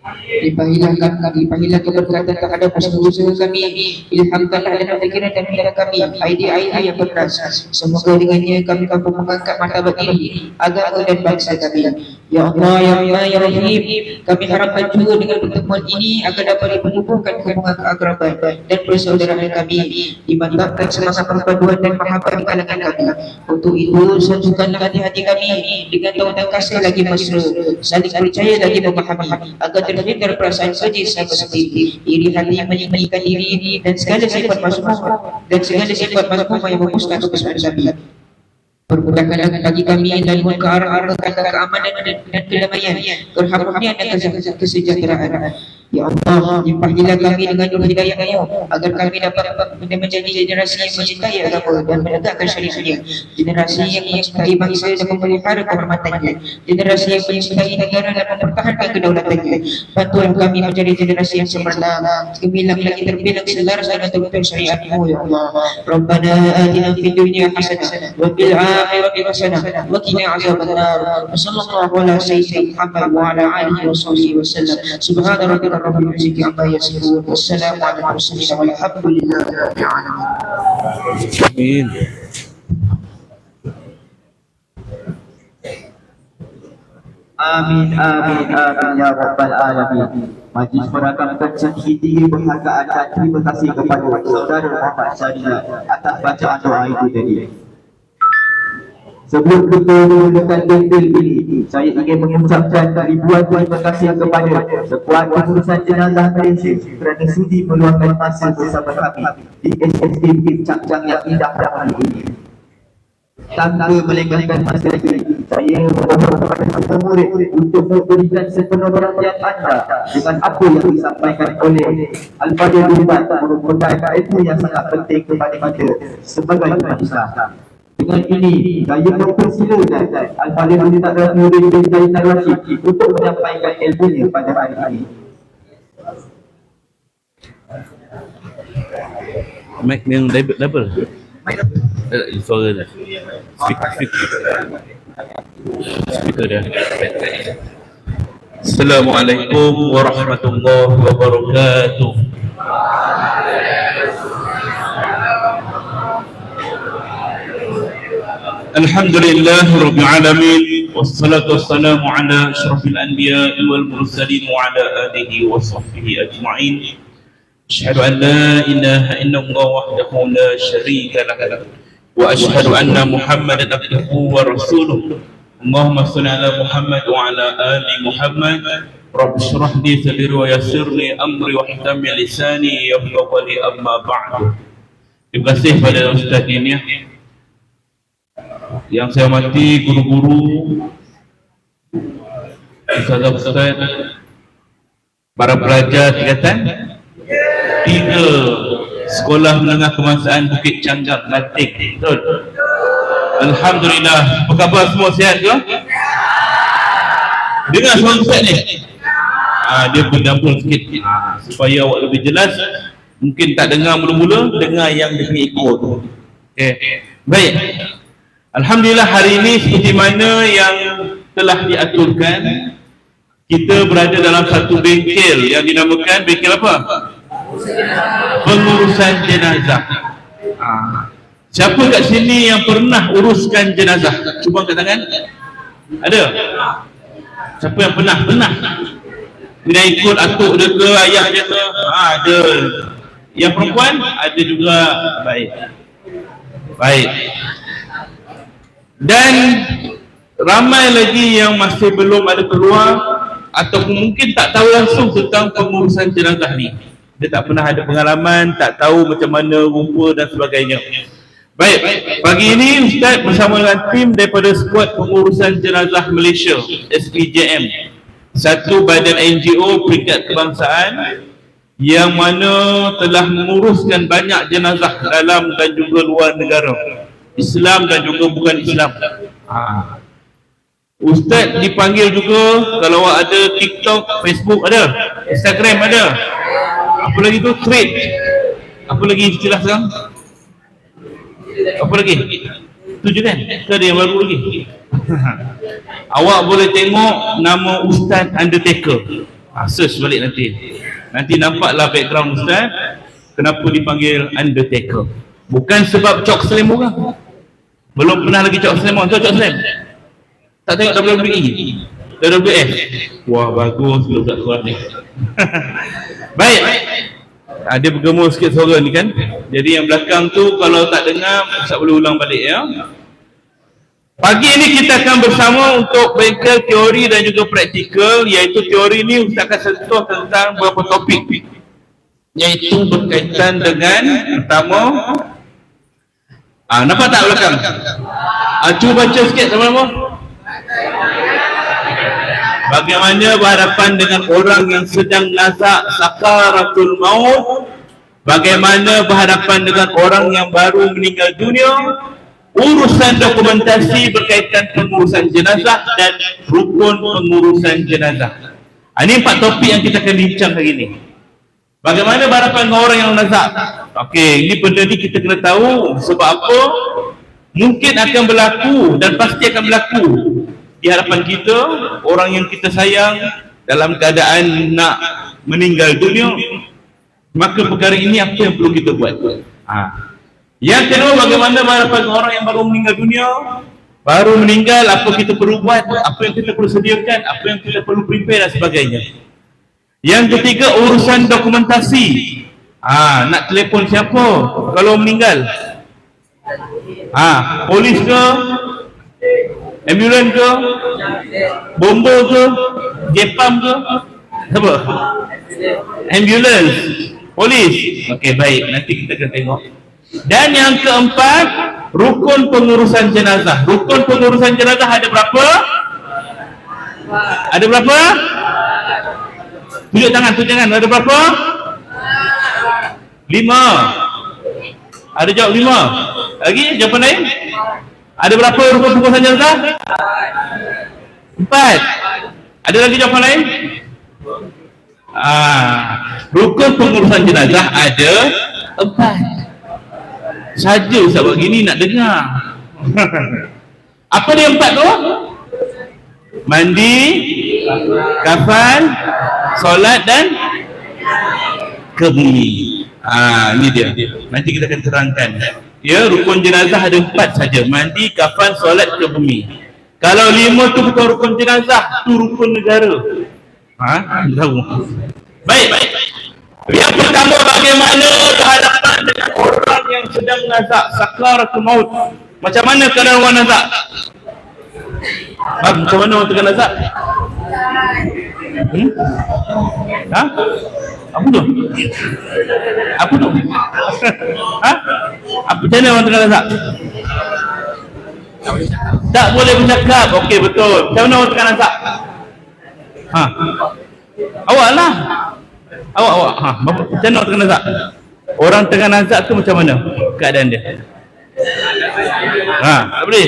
limpahkanlah keberkatan terhadap usaha kami, ilhamkanlah dan fikiran dan pikiran kami, idea-idea yang berkeras. Semoga dengannya kami mampu mengangkat martabat diri, agama dan bangsa kami. Ya Allah, Ya Allah, Ya Rahim, kami harapkan juga dengan pertemuan ini agar dapat diperlukan hubungan keakraban dan persaudaraan kami, dimantapkan semangat perpaduan dan mahabbah di kalangan kami. Untuk itu, sejukkanlah hati-hati kami dengan tautan kasih lagi mesra, saling percaya lagi memahami, agar terhindar perasaan keji sahabat sendiri, iri hati, menyembunyikan diri, dan segala sifat mazmumah yang memusnahkan kebesaran kami. Permudahkanlah bagi kami dan ke arah keamanan dan kedamaian, keharmonian dan kesejahteraan. Ya Allah, limpahilah kami dengan nur hidayah-Mu agar kami dapat menjadi generasi yang mencintai agama dan menegakkan syariatnya, generasi yang mencintai bangsa dan memelihara kehormatannya, generasi yang mencintai negara dan mempertahankan kedaulatannya. Bantulah kami menjadi generasi yang cemerlang, gemilang lagi terbilang selaras dengan tuntunan syariat-Mu, ya Allah. Rabbana atina fid dunya hasanah wa fil akhirati hasanah wa qina azabannar. Sallallahu ala sayyidina Muhammad wa ala alihi wa sahbihi wasallam. Subhana rabbika rabbil izzati amma yasifun. Wassalamu ala mursalin walhamdulillahi rabbil alamin. Amin. Amin, amin, amin ya rabbal alamin. Majlis merakamkan sendiri berhargaan dan terima kasih kepada Saudara Muhammad Syariah atas bacaan doa itu tadi. Sebelum kita menggunakan bendel ini, saya ingin mengucapkan ribuan terima kasih kepada Sekuat Pengurusan Jenazah Malaysia kerana sudi meluangkan masa bersama kami di SSD Bukit Cangcang yang indah dan mulia ini. Tanpa melengahkan masa lagi, saya memohon kepada semua murid untuk memberikan sepenuh perhatian anda dengan apa yang disampaikan oleh Al-Fadhil Dubat, merupakan ilmu yang sangat penting kepada kita sebagai umat Islam. Dengan ini, saya mempersilakan Al-Fadhil Dubat dan murid bin Zainal Rashid untuk menyampaikan ilmunya pada hari ini. Mic yang double. Suara dah. Speaker dah. Assalamualaikum warahmatullahi wabarakatuh. Alhamdulillah rabbil alamin, wassalatu wassalamu ala asyrafil anbiya'i wal mursalin wa ala alihi wa sahbihi ajma'in. Asyhadu an la ilaha illallah wahdahu la syarika lah wa asyhadu anna Muhammadan abduhu wa rasuluh. Allahumma shalli ala Muhammad wa ala ali Muhammad. Rabbi shrah li sadri wa yassir li amri wahdamil lisani yafqahu qawli, amma ba'du. Terima kasih pada Ustaz ini yang saya hormati, guru-guru, ustaz-ustaz, para pelajar tingkatan 3 Sekolah Menengah Kebangsaan Bukit Canggang, Lantik. Betul? Alhamdulillah. Apa khabar semua, sihat ke? Dengar suara ustaz ni? Dia berdambul sikit supaya awak lebih jelas. Mungkin tak dengar mula-mula, dengar yang dia ikut tu. Okay. Baik. Alhamdulillah, hari ini seperti mana yang telah diaturkan, kita berada dalam satu bengkel yang dinamakan bengkel apa? Pengurusan jenazah. Siapa kat sini yang pernah uruskan jenazah? Cuba angkat tangan. Ada? Siapa yang pernah? Dia ikut atuk dia ke, ayah dia ke? Ada. Yang perempuan? Ada juga. Baik. Dan ramai lagi yang masih belum ada peluang ataupun mungkin tak tahu langsung tentang pengurusan jenazah ni. Dia tak pernah ada pengalaman, tak tahu macam mana rupa dan sebagainya. Baik, pagi ini Ustaz bersama dengan tim daripada Skuad Pengurusan Jenazah Malaysia, SPJM, satu badan NGO peringkat kebangsaan yang mana telah menguruskan banyak jenazah dalam dan juga luar negara, Islam dan juga bukan Islam. Ustaz dipanggil juga kalau ada TikTok, Facebook ada, Instagram ada. Apa lagi tu? Thread. Apa lagi istilah sekarang? Apa lagi? Itu je kan? Ke ada yang baru lagi? Awak boleh tengok nama Ustaz Undertaker. Search balik nanti nampaklah background Ustaz kenapa dipanggil Undertaker. Bukan sebab Chok Slam orang. Belum pernah lagi Chok Slam orang. Tahu Chok Slam? Tak tengok WWE, WWF. Wah, bagus budak suara ni. Baik. Ada bergema sikit suara ni kan. Jadi yang belakang tu kalau tak dengar Ustaz boleh ulang balik ya. Pagi ini kita akan bersama untuk bengkel teori dan juga praktikal, iaitu teori ni Ustaz akan sentuh tentang beberapa topik, iaitu berkaitan dengan pertama, nampak tak belakang? Cuba baca sikit sama-sama. Bagaimana berhadapan dengan orang yang sedang nazak sakaratul maut, bagaimana berhadapan dengan orang yang baru meninggal dunia, urusan dokumentasi berkaitan pengurusan jenazah dan rukun pengurusan jenazah. Ini 4 topik yang kita akan bincang hari ini. Bagaimana berhadapan dengan orang yang nazak? Okey, ini benda ni kita kena tahu sebab apa? Mungkin akan berlaku dan pasti akan berlaku di hadapan kita, orang yang kita sayang dalam keadaan nak meninggal dunia. Maka perkara ini apa yang perlu kita buat? Yang kedua, bagaimana berhadapan dengan orang yang baru meninggal dunia? Baru meninggal, apa kita perlu buat? Apa yang kita perlu sediakan? Apa yang kita perlu prepare dan sebagainya. Yang ketiga, urusan dokumentasi. Nak telefon siapa kalau meninggal? Polis ke? Ambulans ke? Bomba ke? Jepam ke? Apa? Ambulans, polis. Okey, baik, nanti kita akan tengok. Dan yang keempat, rukun pengurusan jenazah. Rukun pengurusan jenazah ada berapa? Ada berapa? Tunjuk tangan. Ada berapa? 5. Ada jawab 5. Lagi jawapan lain? Ada berapa rukun pengurusan jenazah? 4. Ada lagi jawapan lain? Rukun pengurusan jenazah ada 4 saja. Ustaz buat gini nak dengar. Apa dia 4 tu? Mandi, kafan, solat dan ke bumi. Ini dia. Nanti kita akan terangkan. Ya, rukun jenazah ada 4 saja. Mandi, kafan, solat, ke bumi. Kalau 5 tu bukan rukun jenazah, tu rukun negara. Tahu. Baik. Yang pertama, bagaimana berhadapan dengan orang yang sedang nazak sakaratul maut? Macam mana keadaan orang nazak? Macam mana orang tengah nazak? Apa tu? Macam mana orang tengah nazak? Tak boleh bercakap. Okey, betul. Macam mana orang tengah nazak? Awak lah. Awak. Macam mana orang tengah nazak? Orang tengah nazak tu macam mana keadaan dia? Tak boleh.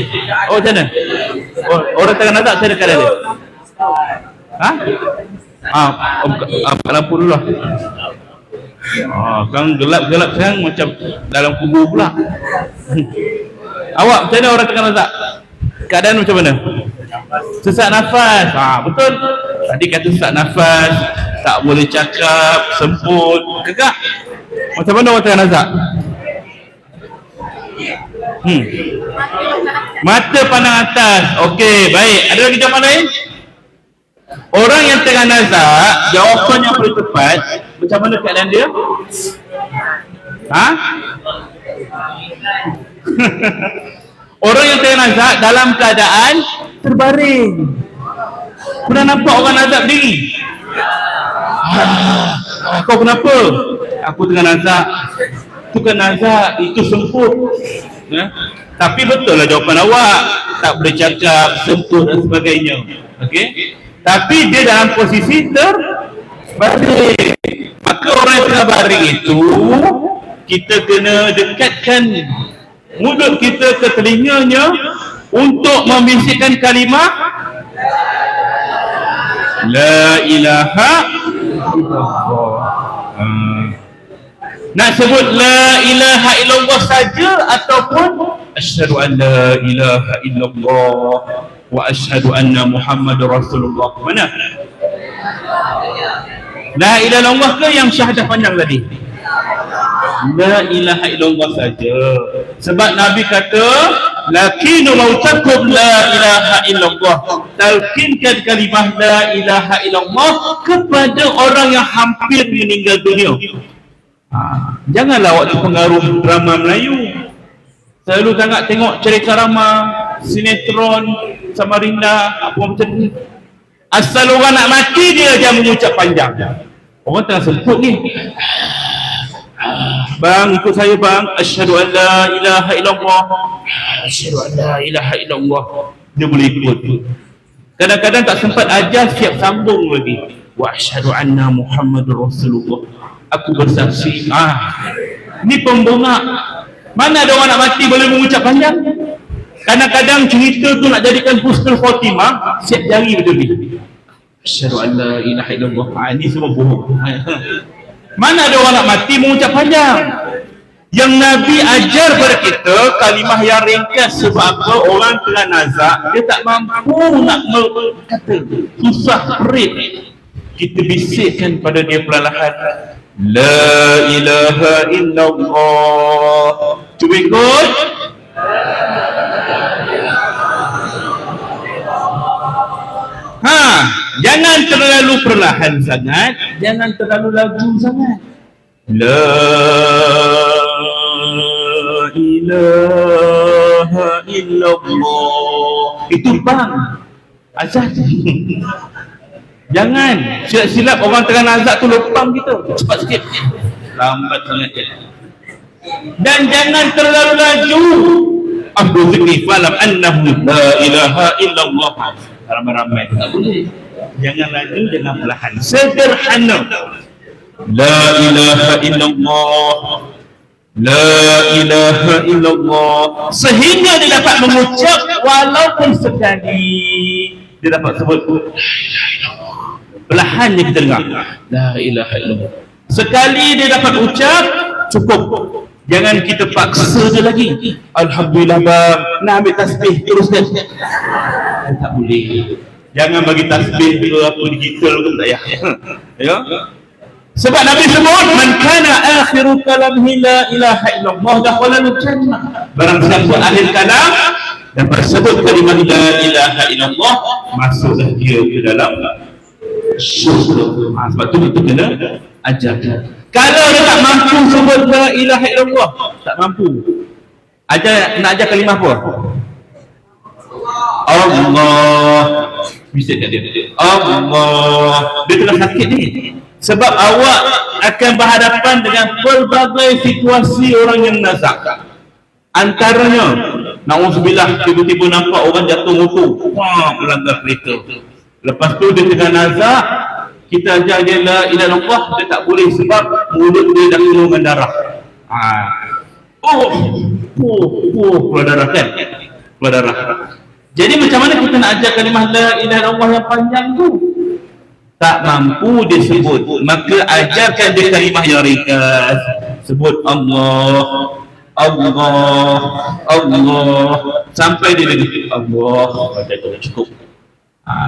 Macam mana? Orang tengah nazak macam mana keadaan dia? Buka lampu dulu lah. Sekarang gelap-gelap sekarang macam dalam kubur pula. Awak macam mana orang tengah nazak? Keadaan macam mana? Sesak nafas. Betul. Tadi kata sesak nafas, tak boleh cakap, semput, gegak. Macam mana orang tengah nazak? Mata pandang atas. Okey, baik. Ada lagi jawapan lain? Orang yang tengah nazak, jawapan yang paling tepat, macam mana keadaan dia? Orang yang tengah nazak dalam keadaan terbaring. Pernah nampak orang nazak berdiri? Kau kenapa? Aku tengah nazak. Itu kan nazak, itu semput. Tapi betul lah jawapan awak. Tak boleh cakap, semput dan sebagainya. Okey? Tapi dia dalam posisi terbaring. Maka orang yang tengah baring itu, kita kena dekatkan mulut kita ke telinganya untuk membisikkan kalimah La ilaha illallah. Nak sebut La ilaha illallah saja ataupun Asyhadu an la ilaha illallah. wa asyhadu anna Muhammadar Rasulullah. Mana? La ilaha illallah ke yang syahadah panjang tadi? La ilaha illallah saja. Sebab Nabi kata, lakinu mautakum la ilaha illallah. Talqinkan kalimah la ilaha illallah kepada orang yang hampir meninggal dunia. Janganlah waktu pengaruh drama Melayu selalu sangat tengok cerita drama, sinetron, Samarinda, apa macam ni. Asal orang nak mati dia aja mengucap panjang. Orang tengah semput ni. Bang, ikut saya bang. Asyhadu an la ilaha illallah. Asyhadu an la ilaha illallah. Dia boleh ikut. Kadang-kadang tak sempat ajar, siap sambung lagi. Wa asyhadu anna Muhammadur Rasulullah. Aku bersaksi. Ni pembongak. Mana ada orang nak mati boleh mengucap panjang? Kadang-kadang cerita tu nak jadikan husnul khotimah, siap jari betul ni. Asyhadu an la ilaha illallah. Ini semua bohong. Mana ada orang nak mati mengucap panjang? Yang Nabi ajar pada kita kalimah yang ringkas. Sebab apa? Orang tengah nazak, dia tak mampu nak berkata, susah, perit. Kita bisikkan pada dia perlahan, la ilaha illallah. Cuba ikut. Jangan terlalu perlahan sangat, jangan terlalu laju sangat. La ilaha illallah. Itu bang azan. Jangan silap-silap orang tengah nazak tu lopang kita. Cepat sikit. Lambat sangat je. Dan jangan terlalu laju. Abdul zikri falam annahu la ilaha illallah. Ramai-ramai tak boleh. Jangan laju, jangan perlahan. Sederhana. La ilaha illallah. La ilaha illallah. Sehingga dia dapat mengucap walaupun sekali. Dia dapat sebut perlahan je kita dengar. La ilaha illallah. Sekali dia dapat ucap, cukup. Jangan kita paksa dia lagi. Alhamdulillah bang, nak ambil tasbih teruskan. Tak boleh. Jangan bagi tasbih ke apa digital ke tak payah. Ya. Sebab Nabi sebut man kana akhiru kalamihi la ilaha illallah dakhala al-jannah. Barang siapa akhir kalam dapat sebut kalimah la ilaha illallah, masuklah dia ke dalam syurga. Sebab tu kita kena ajar. Kalau dia tak mampu sebut la ilaha illallah, tak mampu. Nak ajar kalimah apa? Allah. Bisa tak dia? Allah. Dia tengah sakit ni. Sebab awak akan berhadapan dengan pelbagai situasi orang yang nazak. Antaranya, na'udzubillah, tiba-tiba nampak orang jatuh motor, melanggar kereta. Lepas tu dia tengah nazak, kita ajar dia la ilaha illallah, dia tak boleh sebab mulut dia dah penuh dengan darah. Keluar darah kan? Keluar darah. Jadi macam mana kita nak ajar kalimah la ilaha illallah yang panjang tu? Tak mampu dia sebut, maka ajarkan dia kalimah yang ringkas. Sebut Allah, Allah, Allah, sampai dia lagi Allah. Cukup.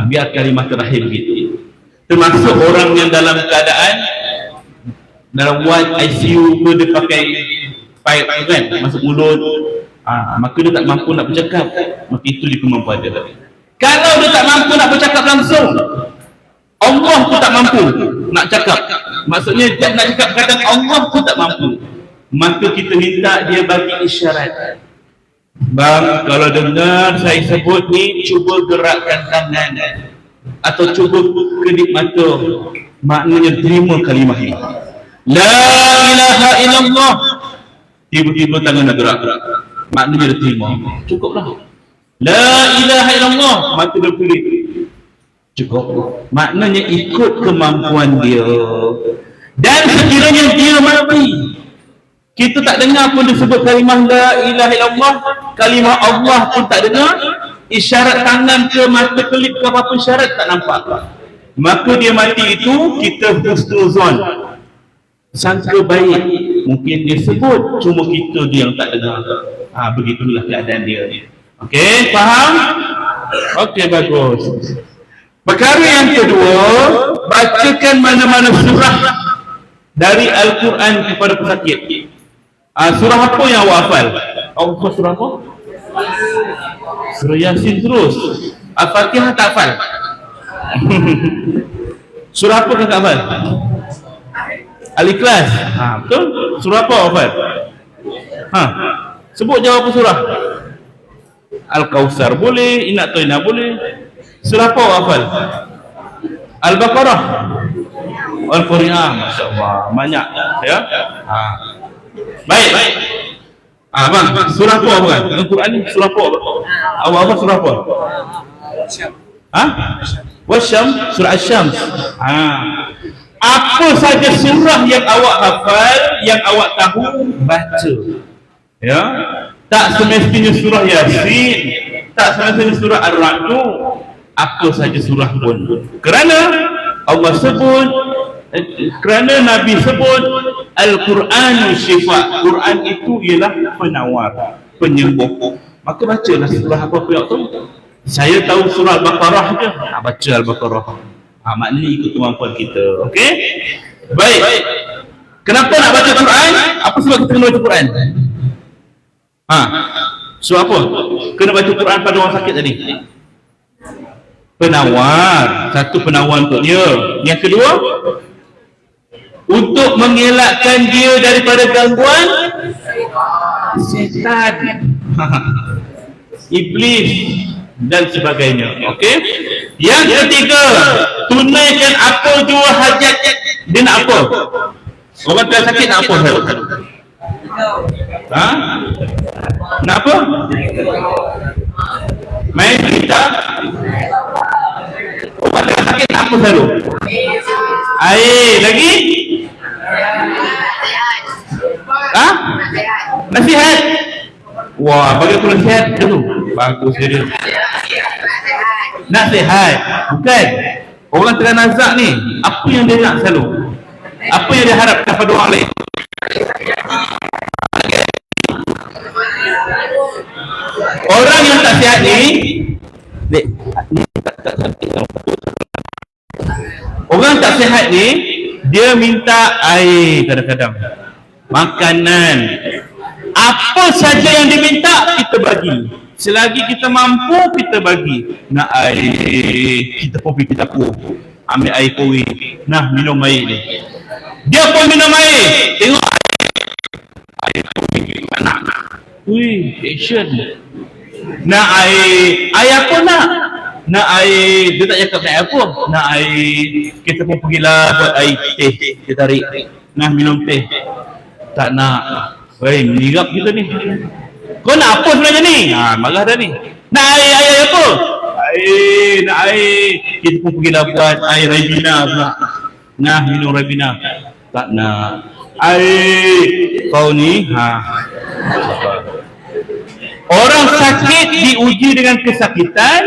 Biar kalimah terakhir begitu. Termasuk orang yang dalam keadaan dalam ward ICU tu dia pakai pipe kan, masuk mulut. Maka dia tak mampu nak bercakap. Maka itu dia kemampuan dia. Kalau dia tak mampu nak bercakap langsung, Allah pun tak mampu nak cakap. Maksudnya nak cakap perkataan Allah pun tak mampu. Maka kita minta dia bagi isyarat. Bang, kalau dengar saya sebut ni, cuba gerakkan tangan atau cuba kedip mata. Maknanya terima kalimah ini. La ilaha illallah. Tiba-tiba tangan nak gerak. Maknanya dia terima. Cukuplah. La ilaha illallah. Mata dia kulit. Cukup. Maknanya ikut kemampuan dia. Dan sekiranya dia mati, kita tak dengar pun disebut kalimah la ilaha illallah, kalimah Allah pun tak dengar, isyarat tangan ke mata kelip ke apa-apa isyarat tak nampak, maka dia mati itu kita husnuzon, sangka baik. Mungkin dia sebut, cuma kita dia yang tak dengar. Begitulah keadaan dia. Okey, faham? Okey, bagus. Perkara yang kedua, bacakan mana-mana surah dari Al-Quran kepada pesakit. Surah apa yang awak hafal? Awak hafal surah apa? Surah Yasin terus. Al-Fatihah tak hafal? Surah apa kakak hafal? Al-Ikhlas. Betul? Surah apa hafal? Sebut jawab apa surah? Al-Kawthar boleh, Inna Toina boleh. Surah apa hafal? Al-Baqarah. Al-Qur'an, masya-Allah, banyak ya. Baik. Bang, surah apa bukan? Al-Quran ni surah apa? Awak apa surah apa? Wasyam, surah Asy-Syams. Apa saja surah yang awak hafal, yang awak tahu, baca. Ya. Tak semestinya surah Yasin, tak semestinya surah Ar-Ra'd, apa saja surah pun. Kerana Allah sebut, kerana Nabi sebut Al-Quran syifa. Quran itu ialah penawar, penyembuh. Maka bacalah surah apa pun tu. Saya tahu surah Al-Baqarah je. Baca Al-Baqarah. Maknanya ikut kemampuan kita. Okey? Baik. Kenapa nak baca Quran? Apa sebab kita kena baca Quran? Surah apa? Kena baca Quran pada orang sakit tadi. Penawar. Satu penawar untuk dia. Yang kedua, untuk mengelakkan dia daripada gangguan setan, iblis dan sebagainya. Okey. Yang ketiga, tunaikan apa jua hajat dia nak apa? Orang tua sakit nak apa? Nak apa? Main cerita. Orang tua sakit nak apa selalu? Air lagi? Nasihat. Wah, bagi aku nasihat dulu. Bagus dia. Nasihat. Bukan. Orang tengah nazak ni, apa yang dia nak selalu? Apa yang dia harap daripada orang lain? Orang yang tak sihat ni, orang tak sihat ni, dia minta air kadang-kadang, makanan, apa saja yang diminta kita bagi. Selagi kita mampu, kita bagi. Nak air, kita pun pergi dapur, ambil air koi. Nah, minum air ni. Dia pun minum air. Tengok air koi mana. Wih, action. Nak air, air apa nak? Nak air, dia tak cakap nak apa. Nak air, kita pun pergilah buat air teh. Dia tarik. Nah, minum teh. Tak nak. Weh, menirap kita ni. Kau nak apa sebenarnya ni? Marah dah ni. Nak air apa? Nak air. Kita pun pergilah buat air Ribena pula. Nah, minum Ribena. Tak nak. Air. Kau ni, orang sakit diuji dengan kesakitan.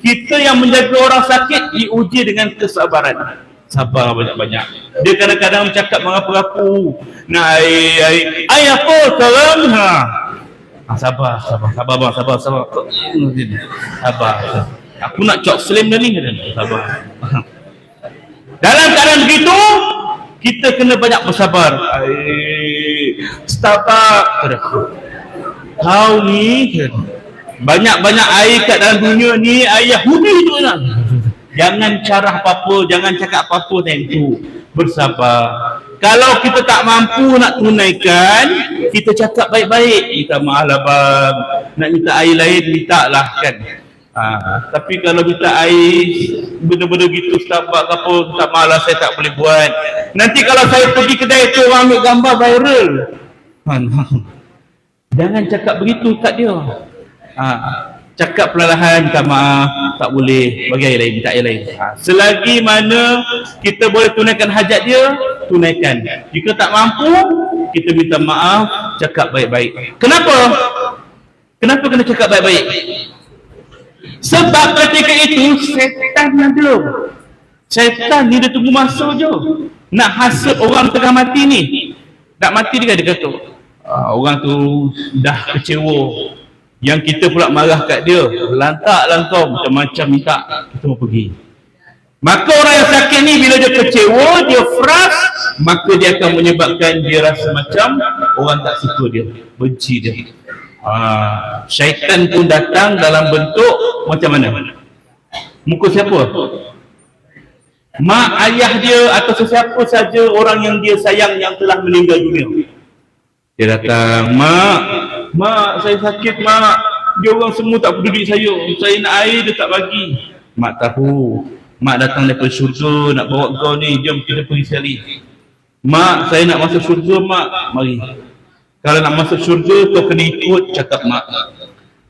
Kita yang menjaga orang sakit diuji dengan kesabaran. Sabar banyak-banyak. Dia kadang-kadang bercakap mengaku-ngaku. Nak air apa sekarang? Sabar bang, sabar. Aku nak cok slim dah ni. Sabar. Dalam keadaan begitu, kita kena banyak bersabar. Sabar. Kau ni banyak-banyak air kat dalam dunia ni, air Yahudi tu nak. Jangan carah apa-apa, jangan cakap apa-apa time tu. Bersabar. Kalau kita tak mampu nak tunaikan, kita cakap baik-baik. Minta maaf lah bang, nak minta air lain, minta lah kan. Tapi kalau minta air benda-benda gitu, Starbucks apa, tak maaf lah, saya tak boleh buat. Nanti kalau saya pergi kedai tu, orang ambil gambar viral. Jangan cakap begitu kat dia. Cakap perlahan, minta maaf, tak boleh, bagi air lain, minta air lain. Selagi mana kita boleh tunaikan hajat dia, tunaikan. Jika tak mampu, kita minta maaf, cakap baik-baik. Kenapa? Kenapa kena cakap baik-baik? Sebab ketika itu setan ada. Setan ni dia tunggu masa je nak hasut orang tengah mati ni. Nak mati dia kata, orang tu dah kecewa, Yang kita pula marah kat dia, lantaklah kau, macam-macam minta, kita mau pergi. Maka orang yang sakit ni bila dia kecewa, dia frust, maka dia akan menyebabkan dia rasa macam orang tak suka dia, benci dia. Syaitan pun datang dalam bentuk macam mana? Muka siapa? Mak ayah dia atau sesiapa saja orang yang dia sayang yang telah meninggal dunia. Dia datang, mak saya sakit mak, dia orang semua tak peduli saya nak air dia tak bagi. Mak tahu, mak datang daripada syurga nak bawa kau ni, jom kita pergi sekali. Mak, saya nak masuk syurga mak, mari. Kalau nak masuk syurga kau kena ikut cakap mak.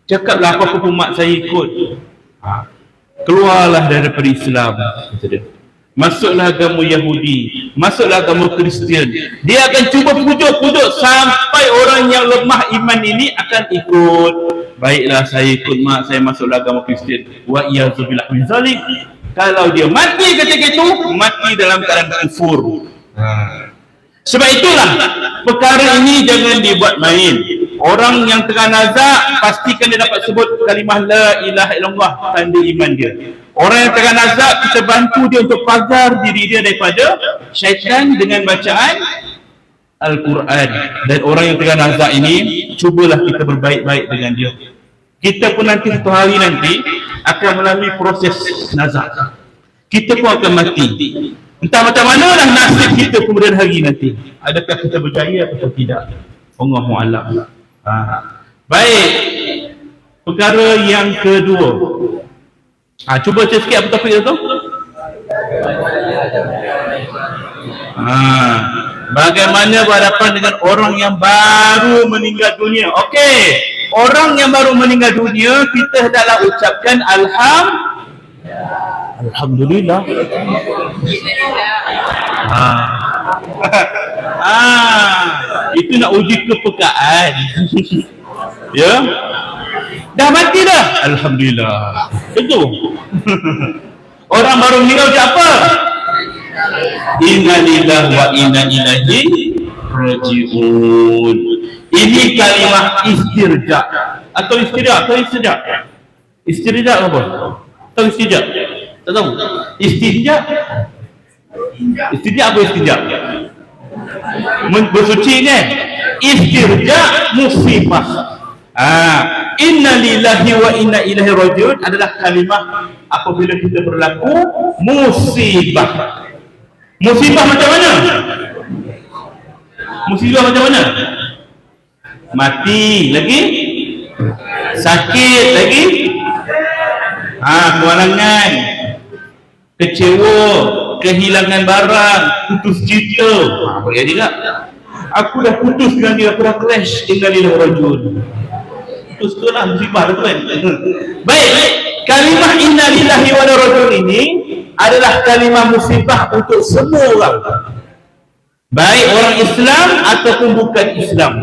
Cakaplah apa-apa pun mak saya ikut. Keluarlah daripada Islam, kata dia. Masuklah agama Yahudi, masuklah agama Kristian. Dia akan cuba pujuk-pujuk sampai orang yang lemah iman ini akan ikut. Baiklah saya ikut mak, saya masuklah agama Kristian. Wa iyyazubillah min zalik. Kalau dia mati ketika itu, mati dalam keadaan kufur. Sebab itulah perkara ini jangan dibuat main. Orang yang tengah nazak, pastikan dia dapat sebut kalimah la ilaha illallah, tanda iman dia. Orang yang tengah nazak, kita bantu dia untuk pagar diri dia daripada syaitan dengan bacaan Al-Quran. Dan orang yang tengah nazak ini, cubalah kita berbaik-baik dengan dia. Kita pun nanti satu hari nanti akan melalui proses nazak. Kita pun akan mati. Entah macam manalah nasib kita kemudian hari nanti. Adakah kita berjaya atau tidak? Allahu a'lam. Baik. Perkara yang kedua. Cuba cek sikit apa topik itu? Bagaimana berhadapan dengan orang yang baru meninggal dunia? Okey. Orang yang baru meninggal dunia, kita hendaklah ucapkan Alhamdulillah. Itu nak uji kepekaan. Ya. Dah mati dah. Alhamdulillah. Itu. Orang baru meninggal ucap apa? Inna lillahi wa inna ilaihi raji'un. Ini kalimah istirja atau istirja. Istirja apa? Tahu istirja? Tak tahu. Istirja apa istirja? Bersuci kan? Istirja musibah. Inna lillahi wa inna ilaihi raji'un adalah kalimah apabila kita berlaku musibah. Musibah macam mana? Musibah macam mana? Mati lagi, sakit lagi, kewalangan, kecewa, kehilangan barang, putus cinta. Boleh juga. Aku dah putus dengan dia, aku dah clash dengan dia rajul. Putus tu lah musibah tu kan. Baik, kalimah inna lillahi wa inna ilaihi raji'un ini adalah kalimah musibah untuk semua orang. Baik orang Islam ataupun bukan Islam.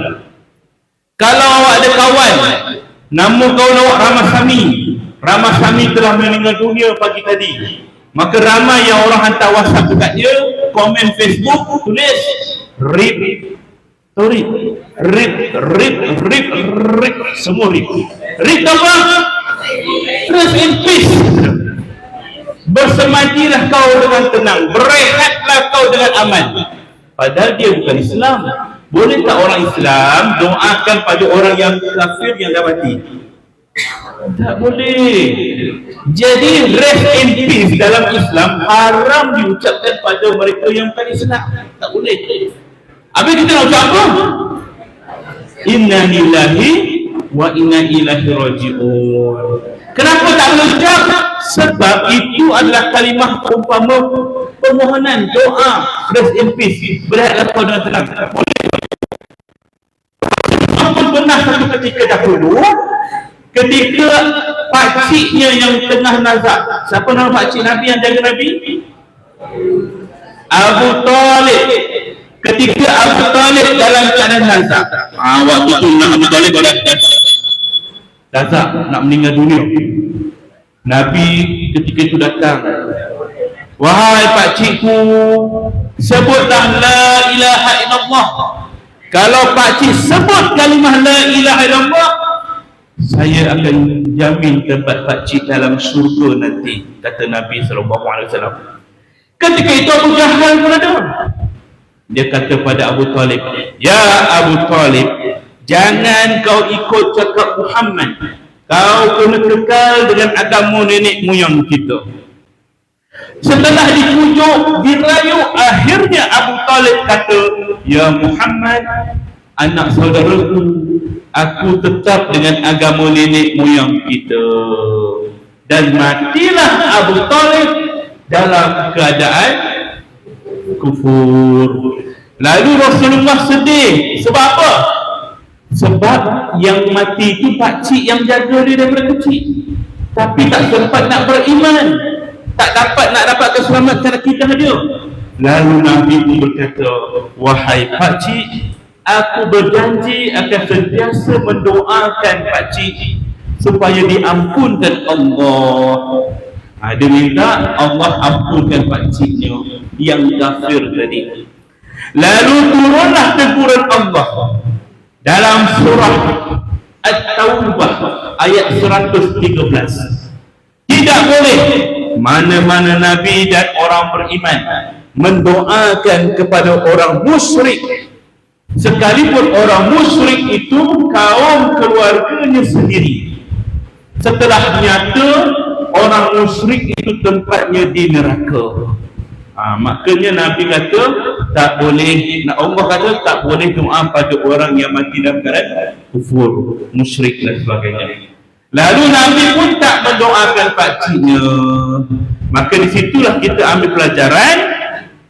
Kalau awak ada kawan, nama kawan awak Ramah Sami telah meninggal dunia pagi tadi, maka ramai yang orang hantar WhatsApp dekat dia, komen Facebook, tulis RIP, semua RIP. RIP apa? Rest in peace. Bersemadilah kau dengan tenang, berehatlah kau dengan aman. Padahal dia bukan Islam. Boleh tak orang Islam doakan pada orang yang kafir yang dah mati? Tak boleh. Jadi rest in peace dalam Islam haram diucapkan pada mereka yang bukan Islam. Tak boleh. Habis kita nak ucap apa? Inna lillahi wa inna ilaihi raji'un. Kenapa tak boleh ucap? Sebab itu adalah kalimah umpama permohonan, doa, rest in peace. Berehatlah kau dengan tenang. Pernah satu ketika dahulu, ketika pakciknya yang tengah nazak. Siapa nama pakcik Nabi yang jaga Nabi? Abu Talib. Ketika Abu Talib dalam keadaan nazak, waktu tu Abu Talib nazak nak meninggal dunia. Nabi ketika itu datang, wahai pakcikku, sebutlah la ilaha illallah. Kalau pakcik sebut kalimah la ilaha illallah, saya akan jamin tempat pakcik dalam syurga nanti, kata Nabi SAW. Ketika itu Abu Jahal pun ada. Dia kata pada Abu Talib, ya Abu Talib, jangan kau ikut cakap Muhammad, kau kena kekal dengan agama nenek moyang kita. Setelah dipujuk, dirayu, akhirnya Abu Talib kata, ya Muhammad, anak saudaraku, aku tetap dengan agama nenek moyang kita. Dan matilah Abu Talib dalam keadaan kufur. Lalu Rasulullah sedih. Sebab apa? Sebab yang mati itu pakcik yang jaga dia daripada kecil, tapi tak sempat nak beriman, tak dapat keselamatan kita dia. Lalu Nabi pun berkata, wahai pakcik, aku berjanji akan sentiasa mendoakan pakcik supaya diampunkan Allah. Dia minta Allah ampunkan pakciknya yang kafir tadi. Lalu turunlah teguran Allah dalam surah At-Taubah ayat 113. Tidak boleh mana-mana Nabi dan orang beriman mendoakan kepada orang musyrik, sekalipun orang musyrik itu kaum keluarganya sendiri, setelah nyata orang musyrik itu tempatnya di neraka. Makanya Nabi kata tak boleh, Allah kata tak boleh doa pada orang yang mati dalam keadaan kufur, musyrik dan sebagainya. Lalu Nabi pun tak mendoakan pakciknya. Maka disitulah kita ambil pelajaran,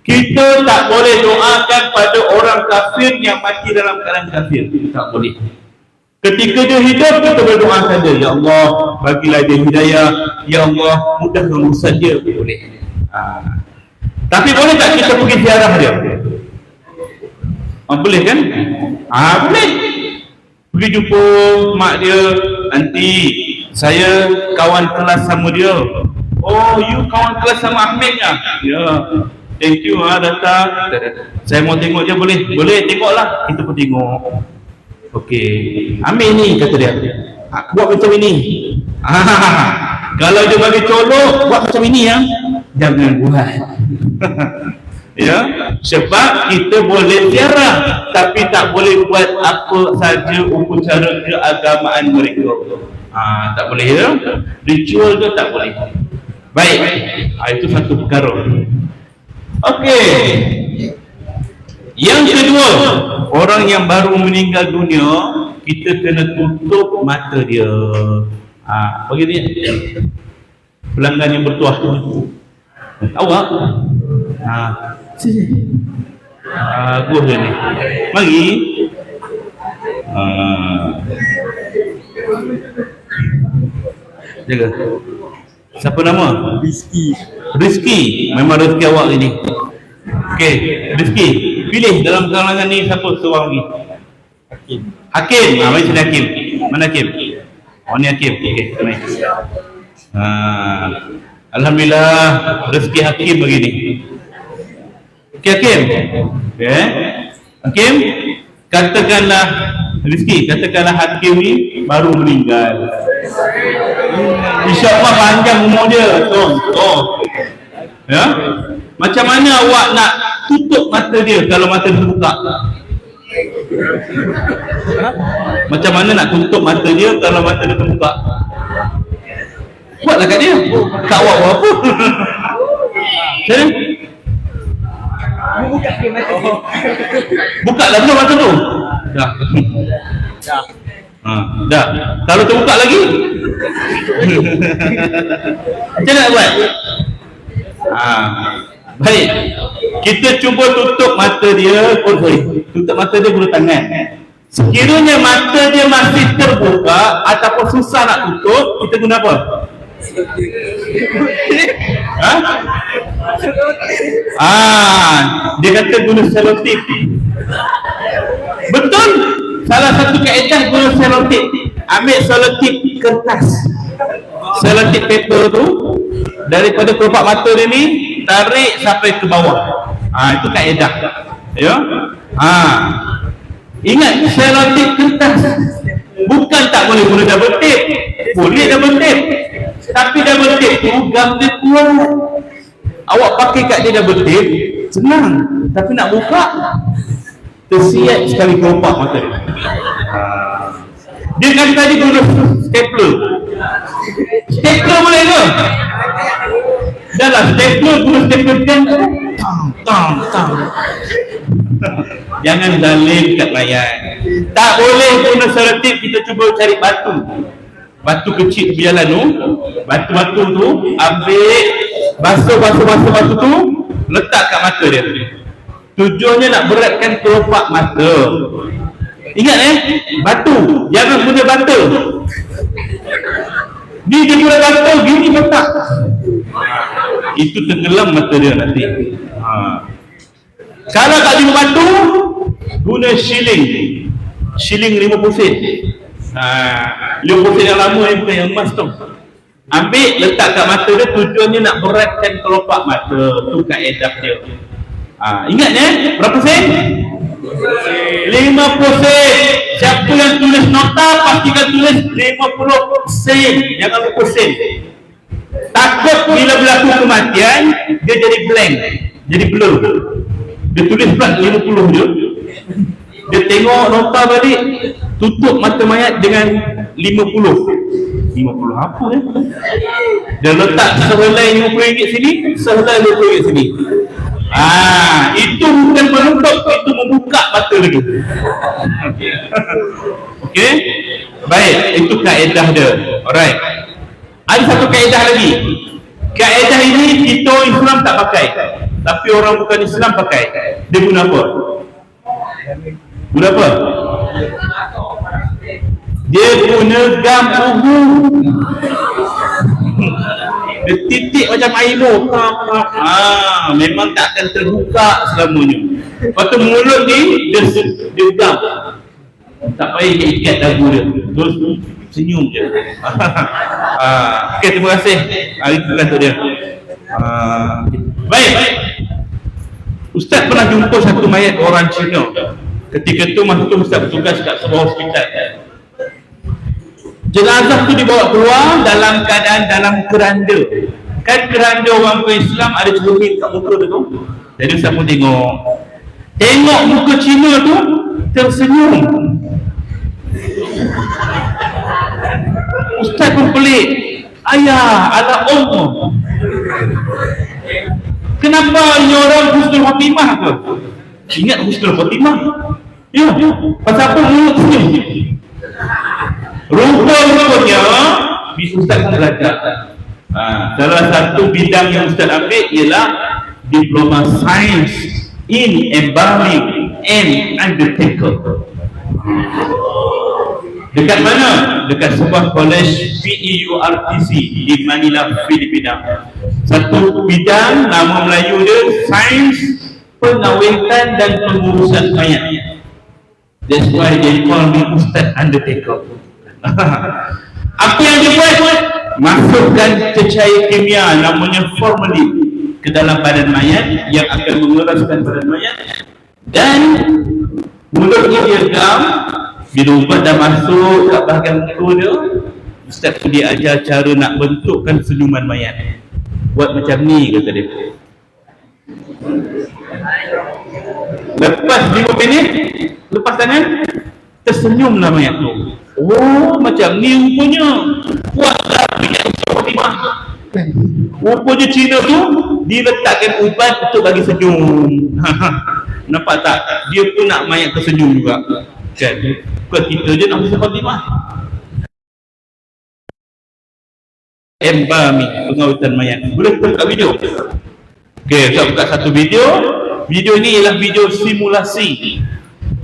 kita tak boleh doakan pada orang kafir yang mati dalam keadaan kafir. Tak boleh. Ketika dia hidup, kita berdoakan dia, ya Allah bagilah dia hidayah, ya Allah mudahkan urusan dia. Boleh. Tapi boleh tak kita pergi ziarah dia? Boleh kan? Boleh. Pergi jumpa mak dia, nanti saya kawan kelas sama dia. Oh, you kawan kelas sama Ahmed ya? Ya. Thank you datang. Saya mau tengok dia, boleh? Boleh, tengoklah. Kita pun tengok. Okey. Ambil ni, kata dia. Buat macam ini. Kalau dia bagi colok, buat macam ini ya. Jangan buat. Ya, sebab kita boleh ziarah tapi tak boleh buat apa saja upacara keagamaan mereka. Tak boleh ya. Ritual tu tak boleh. Baik. Itu satu perkara. Okey. Yang kedua, orang yang baru meninggal dunia, kita kena tutup mata dia. Bagi dia pelanggan yang bertuah tu. Awak sini. Gua ni. Mari. Jaga. Siapa nama? Rizki. Memang rezeki awak ini. Okey, Rizki. Pilih dalam kalangan ni siapa seorang lagi? Hakim. Mari sini Hakim. Mana Hakim? Oh ni Hakim. Okey, mari. Alhamdulillah rezeki Hakim begini. Okey Hakim. Okey. Hakim, katakanlah Rizki, katakanlah Hakim ni baru meninggal. InsyaAllah panjang umur dia. Ya. Macam mana awak nak tutup mata dia kalau mata dia terbuka? Macam mana nak tutup mata dia kalau mata dia terbuka? Buatlah kat dia. Kat awak buat apa? Buka lah dulu mata tu. Dah. Dah. Kalau terbuka lagi, macam nak buat? Baik. Kita cuba tutup mata dia. Tutup mata dia guna tangan. Sekiranya mata dia masih terbuka ataupun susah nak tutup, kita guna apa? Dia kata guna selotip. Betul. Salah satu kaedah guna selotip. Ambil selotip kertas, selotip paper tu, daripada kelopak mata dia ni, tarik sampai ke bawah. Itu kaedah. Ya. Ingat selotip kertas. Bukan tak boleh guna double tape. Boleh double tape. Tapi double tape tu gam dia kuat. Awak pakai kat dia double tape, senang. Tapi nak buka, tersiat sekali kelopak mata dia. Dia kan tadi guna stapler. Stapler boleh ke? Dah lah, stapler guna stapler pen. Tang. Jangan zalim kat layar. Tak boleh guna selotip. Kita cuba cari batu. Batu kecil tepi jalan tu. Batu-batu tu ambil, basuh batu tu, letak kat mata dia. Tujuannya nak beratkan kelopak mata. Ingat batu. Jangan guna bata. Dia guna bata, gini letak. Itu tenggelam mata dia nanti. Kalau tak guna batu, guna shilling 50 sen. 50 sen yang lama ni, bukan yang emas tu. Ambil, letak kat mata dia, tujuannya nak beratkan kelopak mata. Tu kaedah dia. Ingat berapa sen? 50 sen. Siapa yang tulis nota, pastikan tulis 50 sen. Jangan lupa sen. Takut bila berlaku kematian, dia jadi blank, jadi blur. Dia tulis pula 50 je. Dia tengok nota balik, tutup mata mayat dengan 50 apa dia letak sehelai RM50 sini, sehelai RM20 sini. Itu bukan menutup, itu membuka mata lagi. Okey. Baik, itu kaedah dia. Alright. Ada satu kaedah lagi. Kaedah ini kita orang Islam tak pakai, tapi orang bukan Islam pakai. Dia guna apa? Guna apa? Dia guna gam uhu. Dia titik macam air muka. Memang tak akan terbuka selamanya. Lepas tu mulut ni dia gam. Tak payah ikat dagu dia. Terus senyum je. Okay, terima kasih. Itu untuk dia. Baik. Ustaz pernah jumpa satu mayat orang Cina. Ketika tu masa tu Ustaz bertugas kat sebuah hospital. Jenazah tu dibawa keluar dalam keadaan dalam keranda. Kan keranda orang Islam ada cermin kat muka tu. Jadi Ustaz pun tengok muka Cina tu tersenyum. Ustaz pun pelik. Ayah, ada Allah. Kenapa ni orang Husnul Khotimah ke? Ingat Husnul Khotimah? Ya, pasal apa mulut senyum? Rupa-rupanya bisa Ustaz pun belajar. Salah satu bidang yang Ustaz ambil ialah Diploma Science in Embalming and Undertaker. Dekat mana? Dekat sebuah college PEURTC di Manila, Filipina. Satu bidang, nama Melayu dia Sains Pengawetan dan Pengurusan Mayat. That's why they call me Ustaz Undertaker. Apa yang dia buat? Masukkan cecair kimia namanya formalin ke dalam badan mayat yang akan mengeraskan badan mayat, dan mulutnya dia gam. Bila ubat dah masuk kat bahagian muka dia, Ustaz tu dia ajar cara nak bentukkan senyuman mayat. Buat macam ni, kata dia. Lepas 5 minit, lepas tangan, tersenyumlah mayat tu. Oh, macam ni rupanya. Kuatlah minyak Khotimah. Rupanya Cina tu diletakkan ubat untuk bagi senyum. Nampak tak? Dia pun nak mayat tersenyum juga. Kan? Bukan kita je nak Husnul Khotimah. Embalming, pengawetan mayat. Boleh buka video? Okey, saya buka satu video. Video ini ialah video simulasi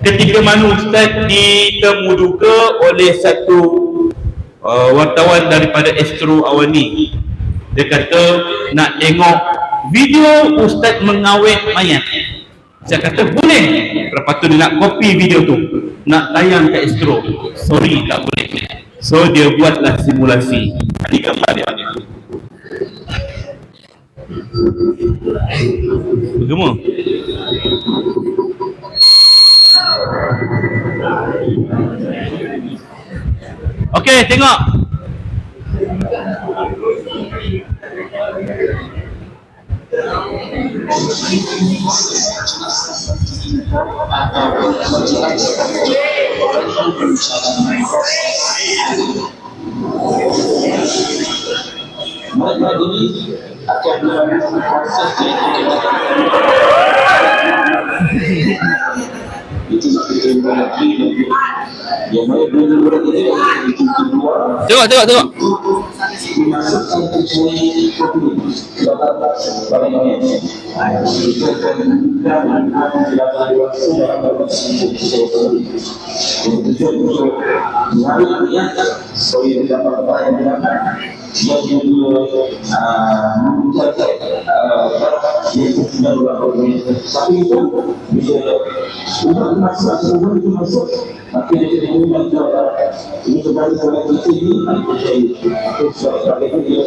ketika mana Ustaz ditemuduga oleh satu wartawan daripada Astro Awani. Dia kata nak tengok video Ustaz mengawet mayat. Saya kata boleh. Lepas tu dia nak copy video tu, nak tayang ke Astro. Sorry, tak boleh. So dia buatlah simulasi. Ini gambar dia. Bagaimana? Okey, tengok. Mereka ini akan melakukan proses itu yang mana benar-benar itu kedua Tengok. dimasukkan ke sini yang juga mengucapkan tapi itu bisa umat masuk itu masuk tapi dia tidak menjawab ini kembali kepada kita ini aku sebagai dia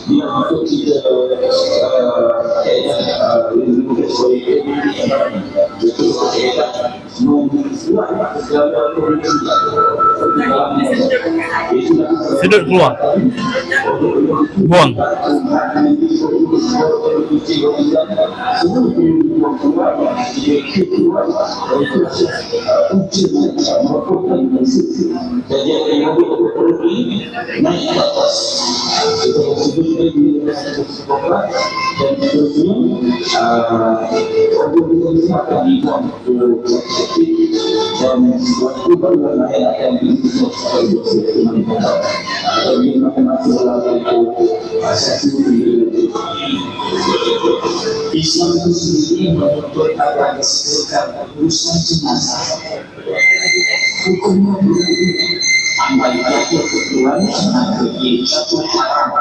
dia untuk kita Sedut keluar. Buang. Islam itu sendiri menuntut agar disebutkan urusan jenazah. Hukumnya berbeda. Amal ibadah keduanya menjadi satu haram.